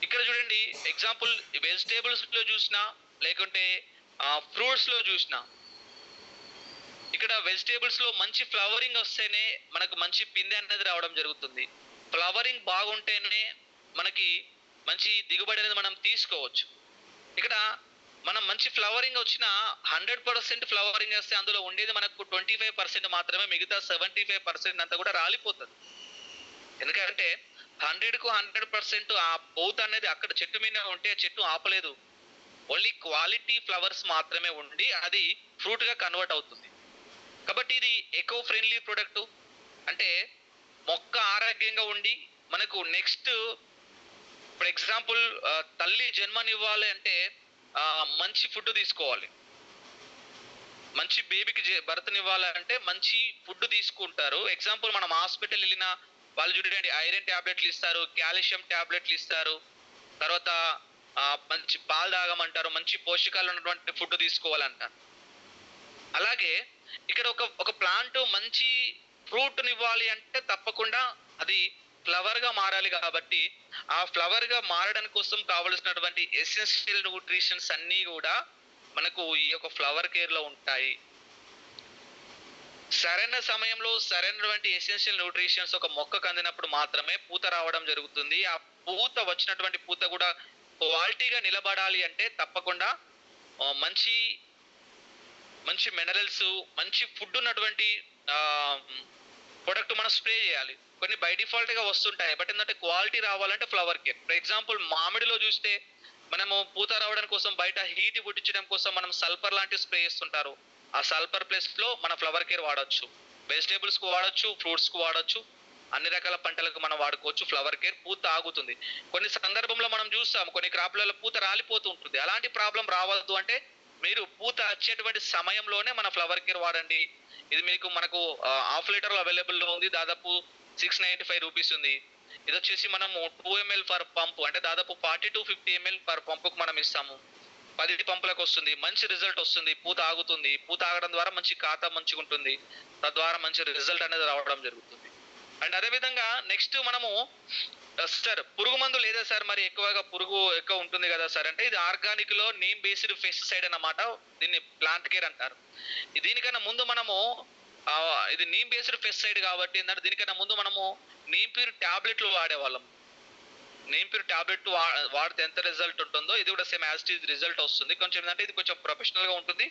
ఇక్కడ చూడండి ఎగ్జాంపుల్ వెజిటేబుల్స్ లో చూసినా లేకుంటే ఫ్రూట్స్ లో చూసినా, ఇక్కడ వెజిటేబుల్స్ లో మంచి ఫ్లవరింగ్ వస్తేనే మనకు మంచి పిందె అనేది రావడం జరుగుతుంది. ఫ్లవరింగ్ బాగుంటేనే మనకి మంచి దిగుబడి అనేది మనం తీసుకోవచ్చు. ఇక్కడ మనం మంచి ఫ్లవరింగ్ వచ్చిన 100% ఫ్లవరింగ్ వస్తే అందులో ఉండేది మనకు 25% మాత్రమే, మిగతా 75% అంతా కూడా రాలిపోతుంది. ఎందుకంటే 100కు 100% ఆ పూత అనేది అక్కడ చెట్టు మీద ఉంటే చెట్టు ఆపలేదు, ఓన్లీ క్వాలిటీ ఫ్లవర్స్ మాత్రమే ఉండి అది ఫ్రూట్ గా కన్వర్ట్ అవుతుంది. కాబట్టి ఇది ఎకో ఫ్రెండ్లీ ప్రొడక్ట్. అంటే మొక్క ఆరోగ్యంగా ఉండి మనకు నెక్స్ట్ ఫర్ ఎగ్జాంపుల్ తల్లి జన్మనివ్వాలి అంటే మంచి ఫుడ్ తీసుకోవాలి. మంచి బేబీకి బర్త్నివ్వాలంటే మంచి ఫుడ్ తీసుకుంటారు. ఎగ్జాంపుల్ మనం హాస్పిటల్ వెళ్ళినా వాళ్ళు చూడండి ఐరన్ టాబ్లెట్లు ఇస్తారు, కాల్షియం టాబ్లెట్లు ఇస్తారు, తర్వాత మంచి పాలు తాగమంటారు, మంచి పోషకాలు ఉన్నటువంటి ఫుడ్ తీసుకోవాలంటారు. అలాగే ఇక్కడ ఒక ప్లాంట్ మంచి ఫ్రూట్ని ఇవ్వాలి అంటే తప్పకుండా అది ఫ్లవర్ గా మారాలి. కాబట్టి ఆ ఫ్లవర్ గా మారడానికి కోసం కావలసినటువంటి ఎసెన్షియల్ న్యూట్రిషన్స్ అన్నీ కూడా మనకు ఈ యొక్క ఫ్లవర్ కేర్ లో ఉంటాయి. సరైన సమయంలో సరైనటువంటి ఎసెన్షియల్ న్యూట్రిషన్స్ ఒక మొక్కకు అందినప్పుడు మాత్రమే పూత రావడం జరుగుతుంది. ఆ పూత వచ్చినటువంటి పూత కూడా క్వాలిటీగా నిలబడాలి అంటే తప్పకుండా మంచి మంచి మినరల్స్, మంచి ఫుడ్ ఉన్నటువంటి ప్రొడక్ట్ మనం స్ప్రే చేయాలి. కొన్ని బై డిఫాల్ట్ గా వస్తుంటాయి, బట్ ఏంటంటే క్వాలిటీ రావాలంటే ఫ్లవర్ కేర్. ఫర్ ఎగ్జాంపుల్ మామిడిలో చూస్తే మనము పూత రావడం కోసం బయట హీట్ పుట్టించడం కోసం మనం సల్ఫర్ లాంటి స్ప్రే చేస్తుంటారు. ఆ సల్ఫర్ ప్లేస్ లో మన ఫ్లవర్ కేర్ వాడచ్చు. వెజిటేబుల్స్ కు వాడచ్చు, ఫ్రూట్స్ కు వాడచ్చు, అన్ని రకాల పంటలకు మనం వాడుకోవచ్చు. ఫ్లవర్ కేర్ పూత ఆగుతుంది. కొన్ని సందర్భంలో మనం చూస్తాం కొన్ని క్రాప్లలో పూత రాలిపోతూ ఉంటుంది. అలాంటి ప్రాబ్లం రావద్దు అంటే మీరు పూత వచ్చేటువంటి సమయంలోనే మన ఫ్లవర్ కేర్ వాడండి. ఇది మనకు హాఫ్ లీటర్లో అవైలబుల్లో ఉంది. దాదాపు 695 రూపీస్ ఉంది. ఇది వచ్చేసి మనము 2 ml పర్ పంప్, అంటే దాదాపు 40 to 50 ml పర్ పంపుకు మనం ఇస్తాము. 10 పంపులకు వస్తుంది. మంచి రిజల్ట్ వస్తుంది. పూత ఆగుతుంది. పూత ఆగడం ద్వారా మంచి ఖాతా మంచిగా ఉంటుంది. తద్వారా మంచి రిజల్ట్ అనేది రావడం జరుగుతుంది. అండ్ అదేవిధంగా నెక్స్ట్ మనము సార్ పురుగు మందు లేదా సార్, మరి ఎక్కువగా పురుగు ఎక్కువ ఉంటుంది కదా సార్ అంటే, ఇది ఆర్గానిక్ లో నీమ్ బేస్డ్ పెస్టిసైడ్ అన్నమాట. దీన్ని ప్లాంట్ కేర్ అంటారు. దీనికన్నా ముందు మనము ఇది నీమ్ బేస్డ్ పెస్టిసైడ్ కాబట్టి ఏంటంటే, దీనికన్నా ముందు మనము నీమ్ ప్యూర్ టాబ్లెట్లు వాడేవాళ్ళం. నీమ్ ప్యూర్ టాబ్లెట్ వాడితే ఎంత రిజల్ట్ ఉంటుందో ఇది కూడా సేమ్ యాజ్ ఇట్ రిజల్ట్ వస్తుంది. కొంచెం ఏంటంటే ఇది కొంచెం ప్రొఫెషనల్ గా ఉంటుంది.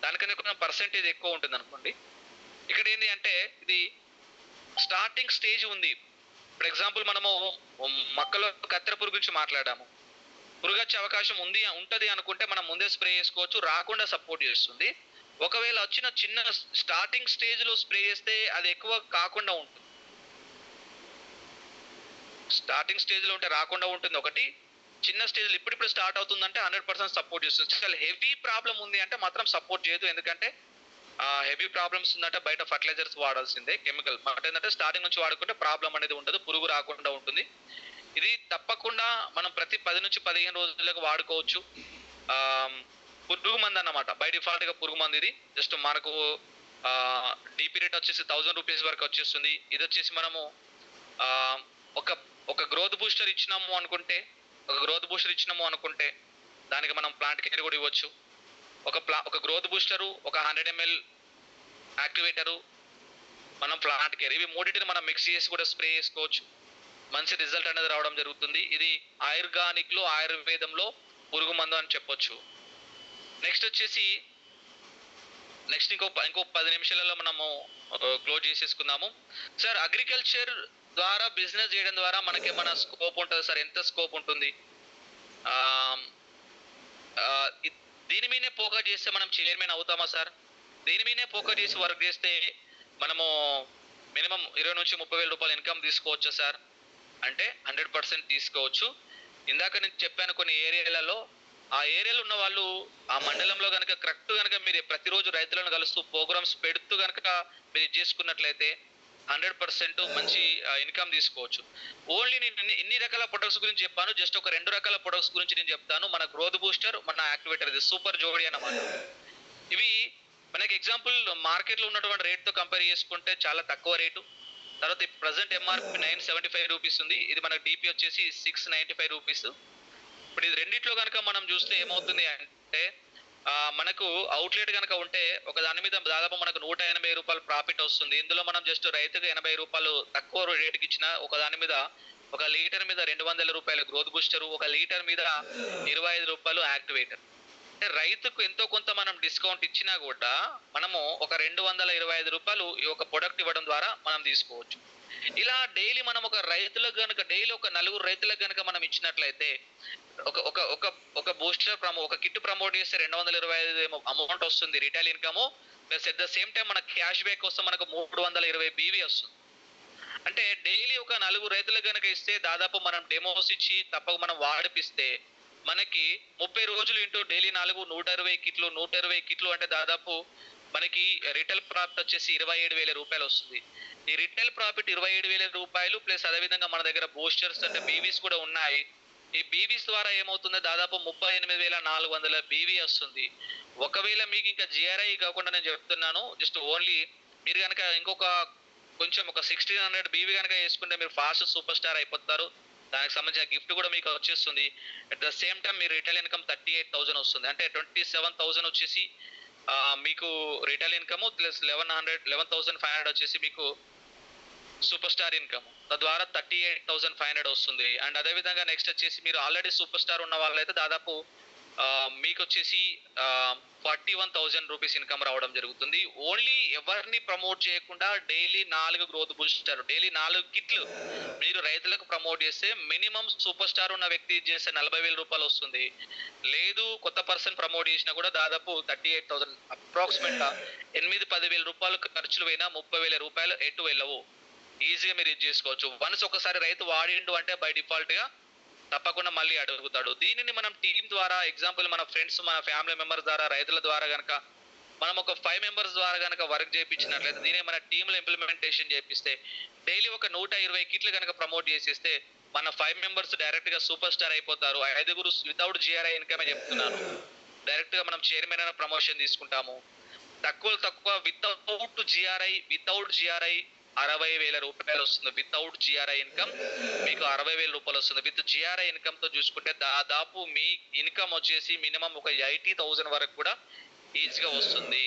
దానికన్నా కొంచెం పర్సెంటేజ్ ఎక్కువ ఉంటుంది అనుకోండి. ఇక్కడ ఏంటి అంటే ఇది స్టార్టింగ్ స్టేజ్ ఉంది. ఫర్ ఎగ్జాంపుల్ మనము మొక్కలో కత్తెర పురుగు గురించి మాట్లాడాము. పురుగు వచ్చే అవకాశం ఉంటది అనుకుంటే మనం ముందే స్ప్రే చేసుకోవచ్చు. రాకుండా సపోర్ట్ చేస్తుంది. ఒకవేళ వచ్చిన చిన్న స్టార్టింగ్ స్టేజ్ లో స్ప్రే చేస్తే అది ఎక్కువ కాకుండా ఉంటుంది. స్టార్టింగ్ స్టేజ్ లో ఉంటే రాకుండా ఉంటుంది ఒకటి. చిన్న స్టేజ్ ఇప్పుడు స్టార్ట్ అవుతుందంటే 100% సపోర్ట్ చేస్తుంది. చాలా హెవీ ప్రాబ్లం ఉంది అంటే మాత్రం సపోర్ట్ చేయదు. ఎందుకంటే హెవీ ప్రాబ్లమ్స్ ఉందంటే బయట ఫర్టిలైజర్స్ వాడాల్సిందే, కెమికల్. బట్ ఏంటంటే స్టార్టింగ్ నుంచి వాడుకుంటే ప్రాబ్లం అనేది ఉండదు, పురుగు రాకుండా ఉంటుంది. ఇది తప్పకుండా మనం ప్రతి 10 నుంచి 15 రోజులకు వాడుకోవచ్చు. పురుగు మంది అన్నమాట. బై డిఫాల్ట్ గా పురుగు మంది ఇది. జస్ట్ మనకు డిపి రేట్ వచ్చేసి 1000 రూపీస్ వరకు వచ్చేస్తుంది. ఇది వచ్చేసి మనము ఒక గ్రోత్ బూస్టర్ ఇచ్చినాము అనుకుంటే దానికి మనం ప్లాంట్ కేర్ కూడా ఇవ్వచ్చు. ఒక గ్రోత్ బూస్టరు, ఒక 100 ml యాక్టివేటరు, మనం ప్లాంట్ కేర్, ఇవి మూడింటిని మనం మిక్స్ చేసి కూడా స్ప్రే చేసుకోవచ్చు. మంచి రిజల్ట్ అనేది రావడం జరుగుతుంది. ఇది ఆయుర్గానిక్ లో, ఆయుర్వేదంలో పురుగు మందు అని చెప్పొచ్చు. నెక్స్ట్ వచ్చేసి ఇంకో 10 నిమిషాలలో మనము క్లోజ్ చేసేసుకుందాము. సార్ అగ్రికల్చర్ ద్వారా బిజినెస్ చేయడం ద్వారా మనకి ఏమైనా స్కోప్ ఉంటుంది సార్? ఎంత స్కోప్ ఉంటుంది? దీని మీదే ఫోకస్ చేస్తే మనం చైర్మన్ అవుతామా సార్? దీని మీదే ఫోకస్ చేసి వర్క్ చేస్తే మనము మినిమం 20 నుంచి 30 వేల రూపాయలు ఇన్కమ్ తీసుకోవచ్చా సార్ అంటే 100% తీసుకోవచ్చు. ఇందాక నేను చెప్పాను కొన్ని ఏరియాలలో, ఆ ఏరియాలో ఉన్న వాళ్ళు ఆ మండలంలో కనుక కరెక్ట్ కనుక మీరు ప్రతిరోజు రైతులను కలుస్తూ ప్రోగ్రామ్స్ పెడుతూ కనుక మీరు ఇది చేసుకున్నట్లయితే 100% మంచి ఇన్కమ్ తీసుకోవచ్చు. ఓన్లీ నేను ఇన్ని రకాల ప్రొడక్ట్స్ గురించి చెప్పాను. జస్ట్ ఒక 2 రకాల ప్రొడక్ట్స్ గురించి నేను చెప్తాను. మన గ్రోత్ బూస్టర్, మన యాక్టివేటర్, ఇది సూపర్ జోడీ అన్నమాట. ఇవి మనకి ఎగ్జాంపుల్ మార్కెట్లో ఉన్నటువంటి రేట్తో కంపేర్ చేసుకుంటే చాలా తక్కువ రేటు. తర్వాత ప్రజెంట్ ఎంఆర్పి 975 రూపీస్ ఉంది. ఇది మన డిపి వచ్చేసి 695 రూపీస్. ఇప్పుడు ఇది రెండిట్లో కనుక మనం చూస్తే ఏమవుతుంది అంటే, మనకు అవుట్లెట్ కనుక ఉంటే ఒక దాని మీద దాదాపు మనకు 180 రూపాయలు ప్రాఫిట్ వస్తుంది. ఇందులో మనం జస్ట్ రైతుకు 80 రూపాయలు తక్కువ రేటుకి ఇచ్చిన ఒక దాని మీద, ఒక లీటర్ మీద 200 రూపాయలు గ్రోత్ బూస్టర్, ఒక లీటర్ మీద 25 రూపాయలు యాక్టివేటర్. అంటే రైతుకు ఎంతో కొంత మనం డిస్కౌంట్ ఇచ్చినా కూడా మనము ఒక 225 రూపాయలు ఈ ఒక ప్రొడక్ట్ ఇవ్వడం ద్వారా మనం తీసుకోవచ్చు. ఇలా డైలీ మనం ఒక రైతులకు కనుక డైలీ ఒక 4 రైతులకు కనుక మనం ఇచ్చినట్లయితే ఒక బూస్టర్ ఒక కిట్ ప్రమోట్ చేస్తే 225 అమౌంట్ వస్తుంది retail income. Plus at the same time మన క్యాష్ బ్యాక్ కోసం మనకు 320 బీవీ వస్తుంది. అంటే డైలీ ఒక 4 రైతులకు కనుక ఇస్తే దాదాపు మనం డెమోస్ ఇచ్చి తప్పక మనం వాడిపిస్తే మనకి 30 రోజులు ఇంటూ డైలీ 120 కిట్లు అంటే దాదాపు మనకి రిటైల్ ప్రాఫిట్ వచ్చేసి 27,000 రూపాయలు వస్తుంది. ఈ రిటైల్ ప్రాఫిట్ 27,000 రూపాయలు ప్లస్ అదేవిధంగా మన దగ్గర బూస్టర్స్ అంటే బీవీస్ కూడా ఉన్నాయి. ఈ బీవీస్ ద్వారా ఏమవుతుంది, దాదాపు 38,400 బీవీ వస్తుంది. ఒకవేళ మీకు ఇంకా జిఆర్ఐ కాకుండా నేను చెప్తున్నాను, జస్ట్ ఓన్లీ మీరు కనుక ఇంకొక కొంచెం ఒక 1600 బీవీ కనుక వేసుకుంటే మీరు ఫాస్ట్ సూపర్ స్టార్ అయిపోతారు. దానికి సంబంధించిన గిఫ్ట్ కూడా మీకు వచ్చేస్తుంది. At the same time me retail income 38,000 వస్తుంది. అంటే 27,000 వచ్చేసి మీకు రిటైల్ ఇన్కమ్ ప్లస్ 11,500 వచ్చేసి మీకు సూపర్ స్టార్ ఇన్కమ్. తద్వారా 38,500 వస్తుంది. అండ్ అదేవిధంగా నెక్స్ట్ వచ్చేసి మీరు ఆల్రెడీ సూపర్ స్టార్ ఉన్న వాళ్ళైతే దాదాపు మీకు వచ్చేసి 41,000 రూపీస్ ఇన్కమ్ రావడం జరుగుతుంది. ఓన్లీ ఎవరిని ప్రమోట్ చేయకుండా డైలీ 4 గ్రోత్ బూస్టర్, డైలీ 4 కిట్లు మీరు రైతులకు ప్రమోట్ చేస్తే మినిమం సూపర్ స్టార్ ఉన్న వ్యక్తి చేస్తే 40,000 రూపాయలు వస్తుంది. లేదు కొత్త పర్సన్ ప్రమోట్ చేసినా కూడా దాదాపు 38,000 అప్రాక్సిమేట్ 8-10,000 రూపాయలు ఖర్చులు పోయినా 30,000 రూపాయలు ఎటు వెళ్ళవు. ఈజీగా మీరు ఇది చేసుకోవచ్చు. వన్స్ ఒకసారి రైతు వాడిండు అంటే బై డిఫాల్ట్ గా తప్పకుండా మళ్ళీ అడుగుతాడు. దీనిని మనం టీం ద్వారా ఎగ్జాంపుల్ మన ఫ్రెండ్స్, మన ఫ్యామిలీ మెంబర్స్ ద్వారా, రైతుల ద్వారా గనక మనం ఒక 5 మెంబర్స్ ద్వారా గనక వర్క్ చేయించినట్లయితే, దీన్ని మన టీంలో ఇంప్లిమెంటేషన్ చేపిస్తే, డైలీ ఒక 120 కిట్లు గనక ప్రమోట్ చేసేస్తే మన 5 మెంబర్స్ డైరెక్ట్ గా సూపర్ స్టార్ అయిపోతారు. 5 వితౌట్ జిఆర్ఐ ఇన్కమే చెప్తున్నాను. డైరెక్ట్ గా మనం చైర్మన్ అయిన ప్రమోషన్ తీసుకుంటాము. తక్కువ వితౌట్ జిఆర్ఐ 60,000 రూపాయలు వస్తుంది. వితౌట్ జిఆర్ఐ ఇన్కమ్ మీకు 60,000 రూపాయలు వస్తుంది. విత్ జిఆర్ఐ ఇన్కమ్ తో చూసుకుంటే దాదాపు మీ ఇన్కమ్ వచ్చేసి మినిమం ఒక 80,000 వరకు కూడా ఈజీగా వస్తుంది.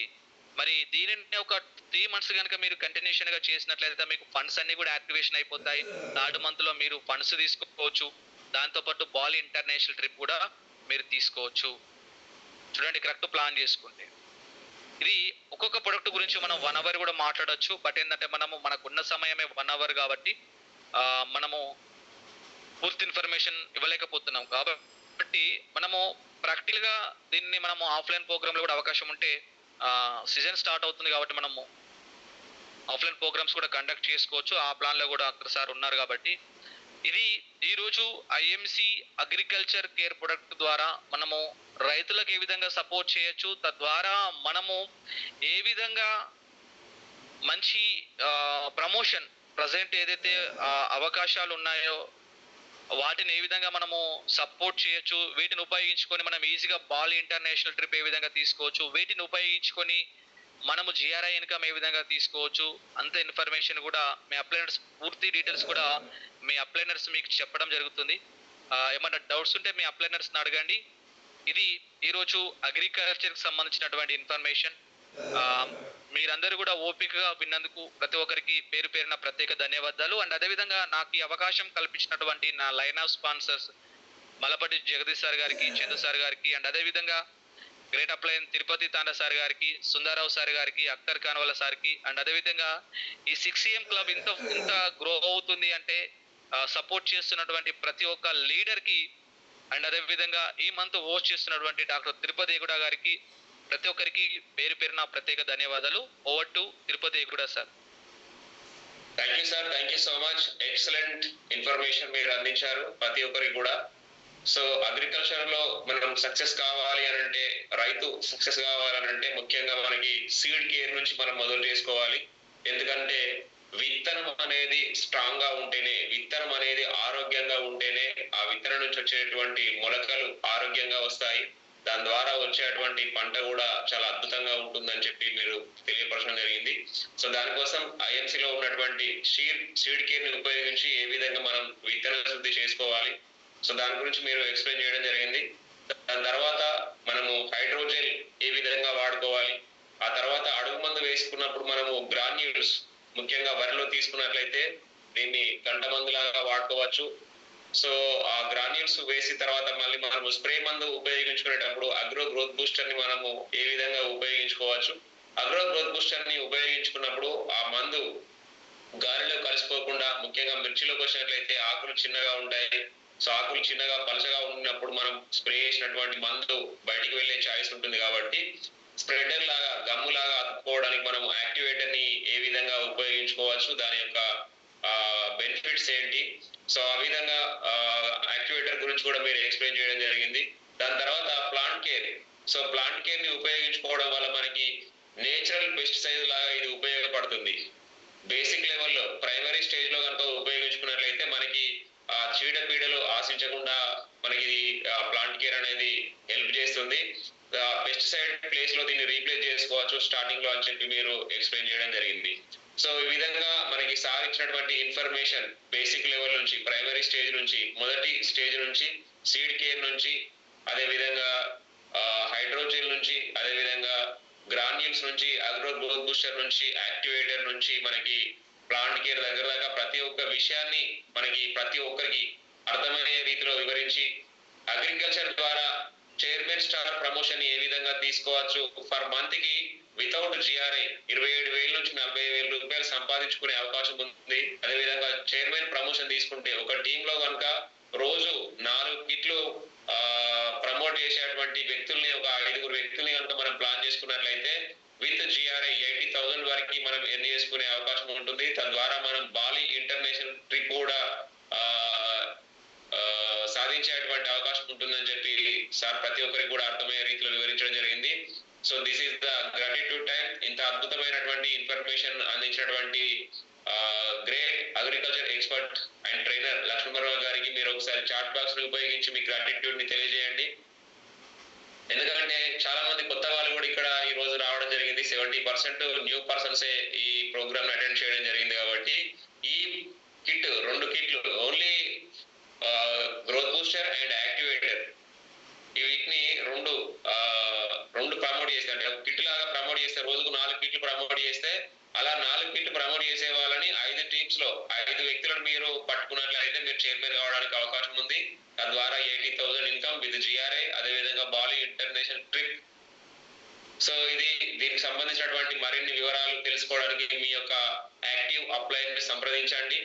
మరి దీనిని ఒక 3 మంత్స్ కనుక మీరు కంటిన్యూషన్ గా చేసినట్లయితే మీకు ఫండ్స్ అన్ని కూడా యాక్టివేషన్ అయిపోతాయి. 3rd మంత్ లో మీరు ఫండ్స్ తీసుకోవచ్చు. దాంతో పాటు బాలి ఇంటర్నేషనల్ ట్రిప్ కూడా మీరు తీసుకోవచ్చు. చూడండి, కరెక్ట్ ప్లాన్ చేసుకుంటే. ఇది ఒక్కొక్క ప్రొడక్ట్ గురించి మనం 1 అవర్ కూడా మాట్లాడొచ్చు. బట్ ఏంటంటే మనకున్న సమయమే 1 అవర్ కాబట్టి మనము పూర్తి ఇన్ఫర్మేషన్ ఇవ్వలేకపోతున్నాం. కాబట్టి మనము ప్రాక్టికల్ గా దీన్ని మనము ఆఫ్లైన్ ప్రోగ్రామ్ లో కూడా అవకాశం ఉంటే, సీజన్ స్టార్ట్ అవుతుంది కాబట్టి మనము ఆఫ్లైన్ ప్రోగ్రామ్స్ కూడా కండక్ట్ చేసుకోవచ్చు. ఆ ప్లాన్ లో కూడా అక్కడ సార్ ఉన్నారు కాబట్టి. ఇది ఈరోజు ఐఎంసి అగ్రికల్చర్ కేర్ ప్రొడక్ట్ ద్వారా మనము రైతులకు ఏ విధంగా సపోర్ట్ చేయొచ్చు, తద్వారా మనము ఏ విధంగా మంచి ప్రమోషన్ ప్రజెంట్ ఏదైతే అవకాశాలు ఉన్నాయో వాటిని ఏ విధంగా మనము సపోర్ట్ చేయొచ్చు, వీటిని ఉపయోగించుకొని మనం ఈజీగా బాలి ఇంటర్నేషనల్ ట్రిప్ ఏ విధంగా తీసుకోవచ్చు, వీటిని ఉపయోగించుకొని మనము జిఆర్ఐ ఇన్కమ్ ఏ విధంగా తీసుకోవచ్చు, అంత ఇన్ఫర్మేషన్ కూడా మీ అప్లైనర్స్ పూర్తి డీటెయిల్స్ కూడా మీ అప్లైనర్స్ మీకు చెప్పడం జరుగుతుంది. ఏమన్నా డౌట్స్ ఉంటే మీ అప్లైనర్స్ని అడగండి. ఇది ఈరోజు అగ్రికల్చర్కి సంబంధించినటువంటి ఇన్ఫర్మేషన్. మీరందరూ కూడా ఓపికగా విన్నందుకు ప్రతి ఒక్కరికి పేరు పేరున ప్రత్యేక ధన్యవాదాలు. అండ్ అదేవిధంగా నాకు ఈ అవకాశం కల్పించినటువంటి నా line of sponsors Malapati Jagadish sir గారికి, చందు సార్ గారికి, అండ్ అదేవిధంగా great upline Tirupati Thanda sir గారికి, సుందరరావు సార్ గారికి, అఖ్తర్ ఖాన్ వాళ్ళ సార్కి, అండ్ అదేవిధంగా ఈ 6am క్లబ్ ఇంత గ్రో అవుతుంది అంటే సపోర్ట్ చేస్తున్నటువంటి ప్రతి ఒక్క లీడర్కి, అండ్ అదేవిధంగా ఈ మంత్ హోస్ట్ చేస్తున్నటువంటి డాక్టర్ తిరుపతి ఏగుడ గారికి, ప్రతి ఒక్కరికి పేరు పేరున ప్రత్యేక ధన్యవాదాలు. Over to Tirupati Eguda sir. Thank you sir, thank you so much. Excellent information మీరు అందించారు ప్రతి ఒక్కరికి కూడా. సో అగ్రికల్చర్ లో మనం సక్సెస్ కావాలి అని అంటే, రైతు సక్సెస్ కావాలని అంటే ముఖ్యంగా మనకి సీడ్ కేర్ నుంచి మనం మొదలు చేసుకోవాలి. ఎందుకంటే విత్తనం అనేది స్ట్రాంగ్ గా ఉంటేనే, విత్తనం అనేది ఆరోగ్యంగా ఉంటేనే ఆ విత్తనం నుంచి వచ్చేటువంటి మొలకలు ఆరోగ్యంగా వస్తాయి. దాని ద్వారా వచ్చేటువంటి పంట కూడా చాలా అద్భుతంగా ఉంటుందని చెప్పి మీరు తెలియపరచడం జరిగింది. సో దానికోసం ఐఎంసీలో ఉన్నటువంటి సీడ్ కేర్ ని ఉపయోగించి ఏ విధంగా మనం విత్తన శుద్ధి చేసుకోవాలి, సో దాని గురించి మీరు ఎక్స్ప్లెయిన్ చేయడం జరిగింది. దాని తర్వాత మనము హైడ్రోజెల్ ఏ విధంగా వాడుకోవాలి, ఆ తర్వాత అడుగు మందు వేసుకున్నప్పుడు మనము గ్రాన్యూల్స్ ముఖ్యంగా వరిలో తీసుకున్నట్లయితే దీన్ని గంట మందులాగా వాడుకోవచ్చు. సో ఆ గ్రాన్యూల్స్ వేసిన తర్వాత మళ్ళీ మనము స్ప్రే మందు ఉపయోగించుకునేటప్పుడు అగ్రో గ్రోత్ బూస్టర్ ని మనము ఏ విధంగా ఉపయోగించుకోవచ్చు. అగ్రో గ్రోత్ బూస్టర్ ని ఉపయోగించుకున్నప్పుడు ఆ మందు గాలిలో కలిసిపోకుండా, ముఖ్యంగా మిర్చిలోకి వచ్చినట్లయితే ఆకులు చిన్నగా ఉంటాయి. సో ఆకులు చిన్నగా పలచగా ఉన్నప్పుడు మనం స్ప్రే చేసినటువంటి మందు బయటికి వెళ్ళే ఛాయిస్ ఉంటుంది. కాబట్టి స్ప్రెడర్ లాగా, గమ్ము లాగా అతుక్కోవడానికి మనం యాక్టివేటర్ ని ఏ విధంగా ఉపయోగించుకోవచ్చు, దాని యొక్క బెనిఫిట్స్ ఏంటి, సో ఆ విధంగా యాక్టివేటర్ గురించి కూడా మీరు ఎక్స్ప్లెయిన్ చేయడం జరిగింది. దాని తర్వాత plant care. So plant care ని ఉపయోగించుకోవడం వల్ల మనకి నేచురల్ పెస్టిసైడ్ లాగా ఇది ఉపయోగపడుతుంది. బేసిక్ లెవెల్లో ప్రైమరీ స్టేజ్ లో కనుక ఉపయోగించుకున్నట్లయితే మనకి ఆ చీడపీడలు ఆశించకుండా మనకి ప్లాంట్ కేర్ అనేది హెల్ప్ చేస్తుంది. పెస్టిసైడ్ ప్లేస్ లో దీన్ని రీప్లేస్ చేసుకోవచ్చు స్టార్టింగ్ లో అని చెప్పి మీరు ఎక్స్ప్లెయిన్ చేయడం జరిగింది. సో ఈ విధంగా మనకి సాధించినటువంటి ఇన్ఫర్మేషన్ బేసిక్ లెవెల్ నుంచి, ప్రైమరీ స్టేజ్ నుంచి, మొదటి స్టేజ్ నుంచి, సీడ్ కేర్ నుంచి, అదే విధంగా హైడ్రోజెల్ నుంచి, అదే విధంగా గ్రాన్యూల్స్ నుంచి, అగ్రో గ్రోత్ బూస్టర్ నుంచి, యాక్టివేటర్ నుంచి మనకి ప్లాంట్ కేర్ దగ్గర దాకా ప్రతి ఒక్క విషయాన్ని మనకి ప్రతి ఒక్కరికి అర్థమయ్యే రీతిలో వివరించి, అగ్రికల్చర్ ద్వారా చైర్మన్ స్టార్ ప్రమోషన్ ఏ విధంగా తీసుకోవచ్చు, ఫర్ మంత్ కి వితౌట్ జిఆర్ఐ 27,000 నుంచి 40,000 రూపాయలు సంపాదించుకునే అవకాశం ఉంది. అదేవిధంగా చైర్మన్ ప్రమోషన్ తీసుకుంటే ఒక టీమ్ లో కనుక రోజు 4 కిట్లు ప్రమోట్ చేసేటువంటి వ్యక్తుల్ని, ఒక 5 వ్యక్తుల్ని కనుక మనం ప్లాన్ చేసుకున్నట్లయితే విత్ జిఆర్ఐ 80,000 వరకు మనం ఎర్న్ చేసుకునే అవకాశం ఉంటుంది. తద్వారా మనం బాలి ఇంటర్నేషనల్ ట్రిప్ కూడా సాధించే అందించేటువంటి అవకాశం ఉంటుందని చెప్పి సార్ ప్రతి ఒక్కరికి కూడా అర్థమయ్యే రీతిలో వివరించడం జరిగింది. So this is the gratitude time. ఇంత అద్భుతమైనటువంటి ఇన్ఫర్మేషన్ అందించినటువంటి great agriculture expert and trainer Lakshman Varma గారికి మీరు ఒకసారి చాట్ బాక్స్ ని ఉపయోగించి మీ గ్రాటిట్యూడ్ ని తెలియజేయండి. ఎందుకంటే చాలా మంది కొత్త వాళ్ళు కూడా ఇక్కడ ఈ రోజు రావడం జరిగింది. 70% న్యూ పర్సన్స్ ఈ ప్రోగ్రామ్ అటెండ్ చేయడం జరిగింది. కాబట్టి ఈ కిట్ 2 కిట్లు only growth booster and activator వీటిని రెండు ప్రమోట్ చేస్తే, అంటే కిట్ లాగా ప్రమోట్ చేస్తే రోజుకు 4 కిట్లు ప్రమోట్ చేస్తే అలా 4 కిట్లు ప్రమోట్ చేసే వాళ్ళని 5 టీమ్స్ లో 5 వ్యక్తులను మీరు పట్టుకున్నట్లయితే మీరు చైర్మన్ కావడానికి అవకాశం ఉంది. తద్వారా 80,000 ఇన్కమ్ విత్ జిఆర్ఐ, అదేవిధంగా బాలి ఇంటర్నేషనల్ ట్రిప్. సో దీనికి సంబంధించినటువంటి మరిన్ని వివరాలు తెలుసుకోవడానికి మీ యొక్క యాక్టివ్ అప్లైని సంప్రదించండి.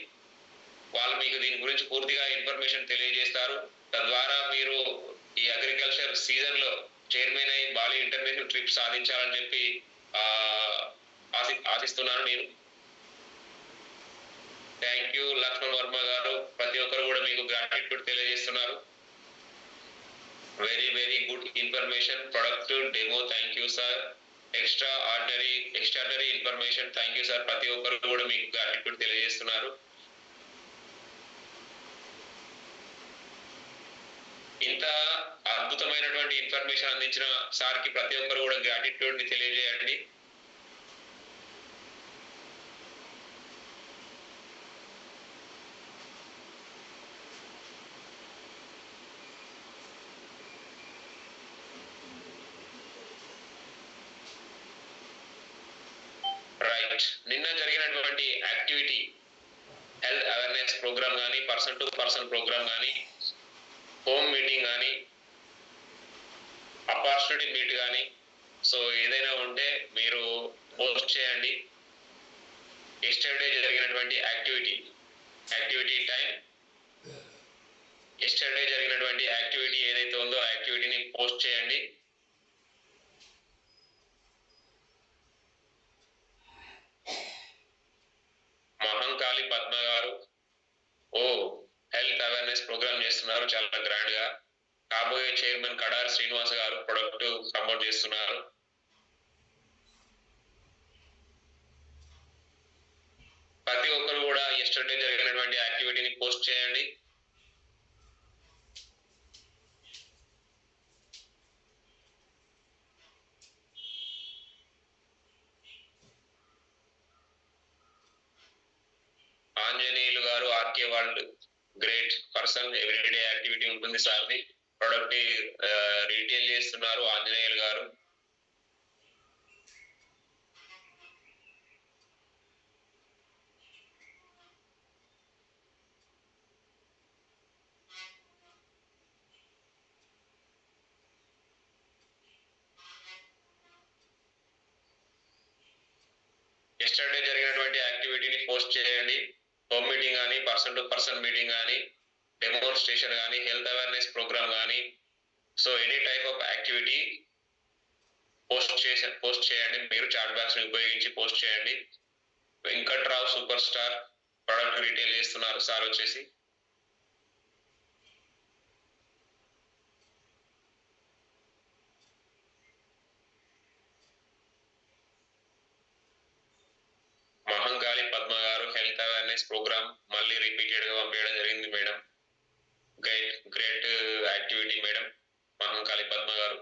వాళ్ళు మీకు దీని గురించి పూర్తిగా ఇన్ఫర్మేషన్ తెలియజేస్తారు. తద్వారా మీరు ఈ అగ్రికల్చర్ సీజన్ లో చైర్మన్ అయి బాలి ఇంటర్నేషనల్ ట్రిప్ సాధించాలని చెప్పి ఆశిస్తున్నాను నేను. థ్యాంక్ యూ లక్ష్మణ్ వర్మ గారు. ప్రతి ఒక్కరు కూడా మీకు గ్రాటిట్యూడ్ తెలియజేస్తున్నారు. Very very good information, productive demo. Thank you sir. Extraordinary information. Thank you sir. ప్రతి ఒక్కరు కూడా మీకు గ్రాటిట్యూడ్ తెలియజేస్తున్నారు. ఇంత అద్భుతమైనటువంటి ఇన్ఫర్మేషన్ అందించిన సార్ కి ప్రతి ఒక్కరు కూడా గ్రాటిట్యూడ్ ని తెలియజేయండి. రైట్, నిన్న జరిగినటువంటి యాక్టివిటీ హెల్త్ అవేర్నెస్ ప్రోగ్రామ్ కానీ, పర్సన్ టు పర్సన్ ప్రోగ్రామ్ కానీ, హోమ్ మీటింగ్ కానీ, ఆపర్చునిటీ మీట్ కానీ, సో ఏదైనా ఉంటే మీరు పోస్ట్ చేయండి. ఎస్టర్డే జరిగినటువంటి యాక్టివిటీ టైం, ఎస్టర్డే జరిగినటువంటి యాక్టివిటీ ఏదైతే ఉందో ఆ యాక్టివిటీని పోస్ట్ చేయండి. మహంకాళి పద్మ గారు, హెల్త్ అవేర్నెస్ ప్రోగ్రామ్ చేస్తున్నారు చాలా గ్రాండ్ గా. కాబోయే చైర్మన్ కడారి శ్రీనివాస్ గారు ప్రొడక్ట్ ప్రమోట్ చేస్తున్నారు. ప్రతి ఒక్కరు కూడా ఎస్టర్డే జరిగినటువంటి యాక్టివిటీని పోస్ట్ చేయండి. ఆంజనేయులు గారు, RK world great person. Everyday activity ఉంటుంది సార్ది. ప్రొడక్ట్ రీటైల్ చేస్తున్నారు ఆంజనేయులు గారు. ఎస్టర్డే జరిగినటువంటి యాక్టివిటీని పోస్ట్ చేయండి. హోమ్ మీటింగ్ కానీ, పర్సన్ టు పర్సన్ మీటింగ్ కానీ, డెమోన్స్ట్రేషన్ కానీ, హెల్త్ అవేర్నెస్ ప్రోగ్రామ్ కానీ, so any type of activity post చేయండి. మీరు చాట్ బాక్స్ ని ఉపయోగించి పోస్ట్ చేయండి. Venkatrao super star product retail చేస్తున్నారు సార్ వచ్చేసి. మహంకాళి పద్మ గారు హెల్త్ అవేర్నెస్ ప్రోగ్రామ్ మళ్ళీ రిపీటెడ్ గా పంపించడం జరిగింది madam. Great activity madam Mahankali Padma గారు.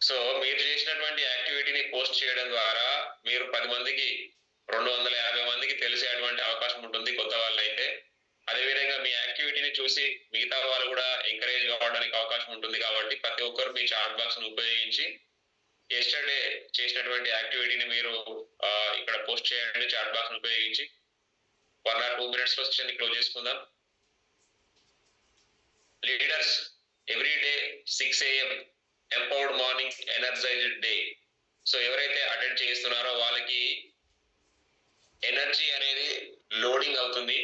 సో మీరు చేసినటువంటి యాక్టివిటీని పోస్ట్ చేయడం ద్వారా మీరు 10 మందికి 250 మందికి తెలిసేటువంటి అవకాశం ఉంటుంది కొత్త వాళ్ళు అయితే. అదేవిధంగా మీ యాక్టివిటీని చూసి మిగతా వాళ్ళు కూడా ఎంకరేజ్ కావడానికి అవకాశం ఉంటుంది. కాబట్టి ప్రతి ఒక్కరు మీ చాట్ బాక్స్ ను ఉపయోగించి ఎస్టర్డే చేసినటువంటి యాక్టివిటీని మీరు ఇక్కడ పోస్ట్ చేయండి చాట్ బాక్స్ ను ఉపయోగించి. 1 or 2 minutes లో సెషన్ క్లోజ్ చేసుకుందాం. Leaders every day 6 AM empowered morning energised day. So ఎవరైతే అటెండ్ చేస్తున్నారో వాళ్ళకి ఎనర్జీ అనేది లోడింగ్ అవుతుంది.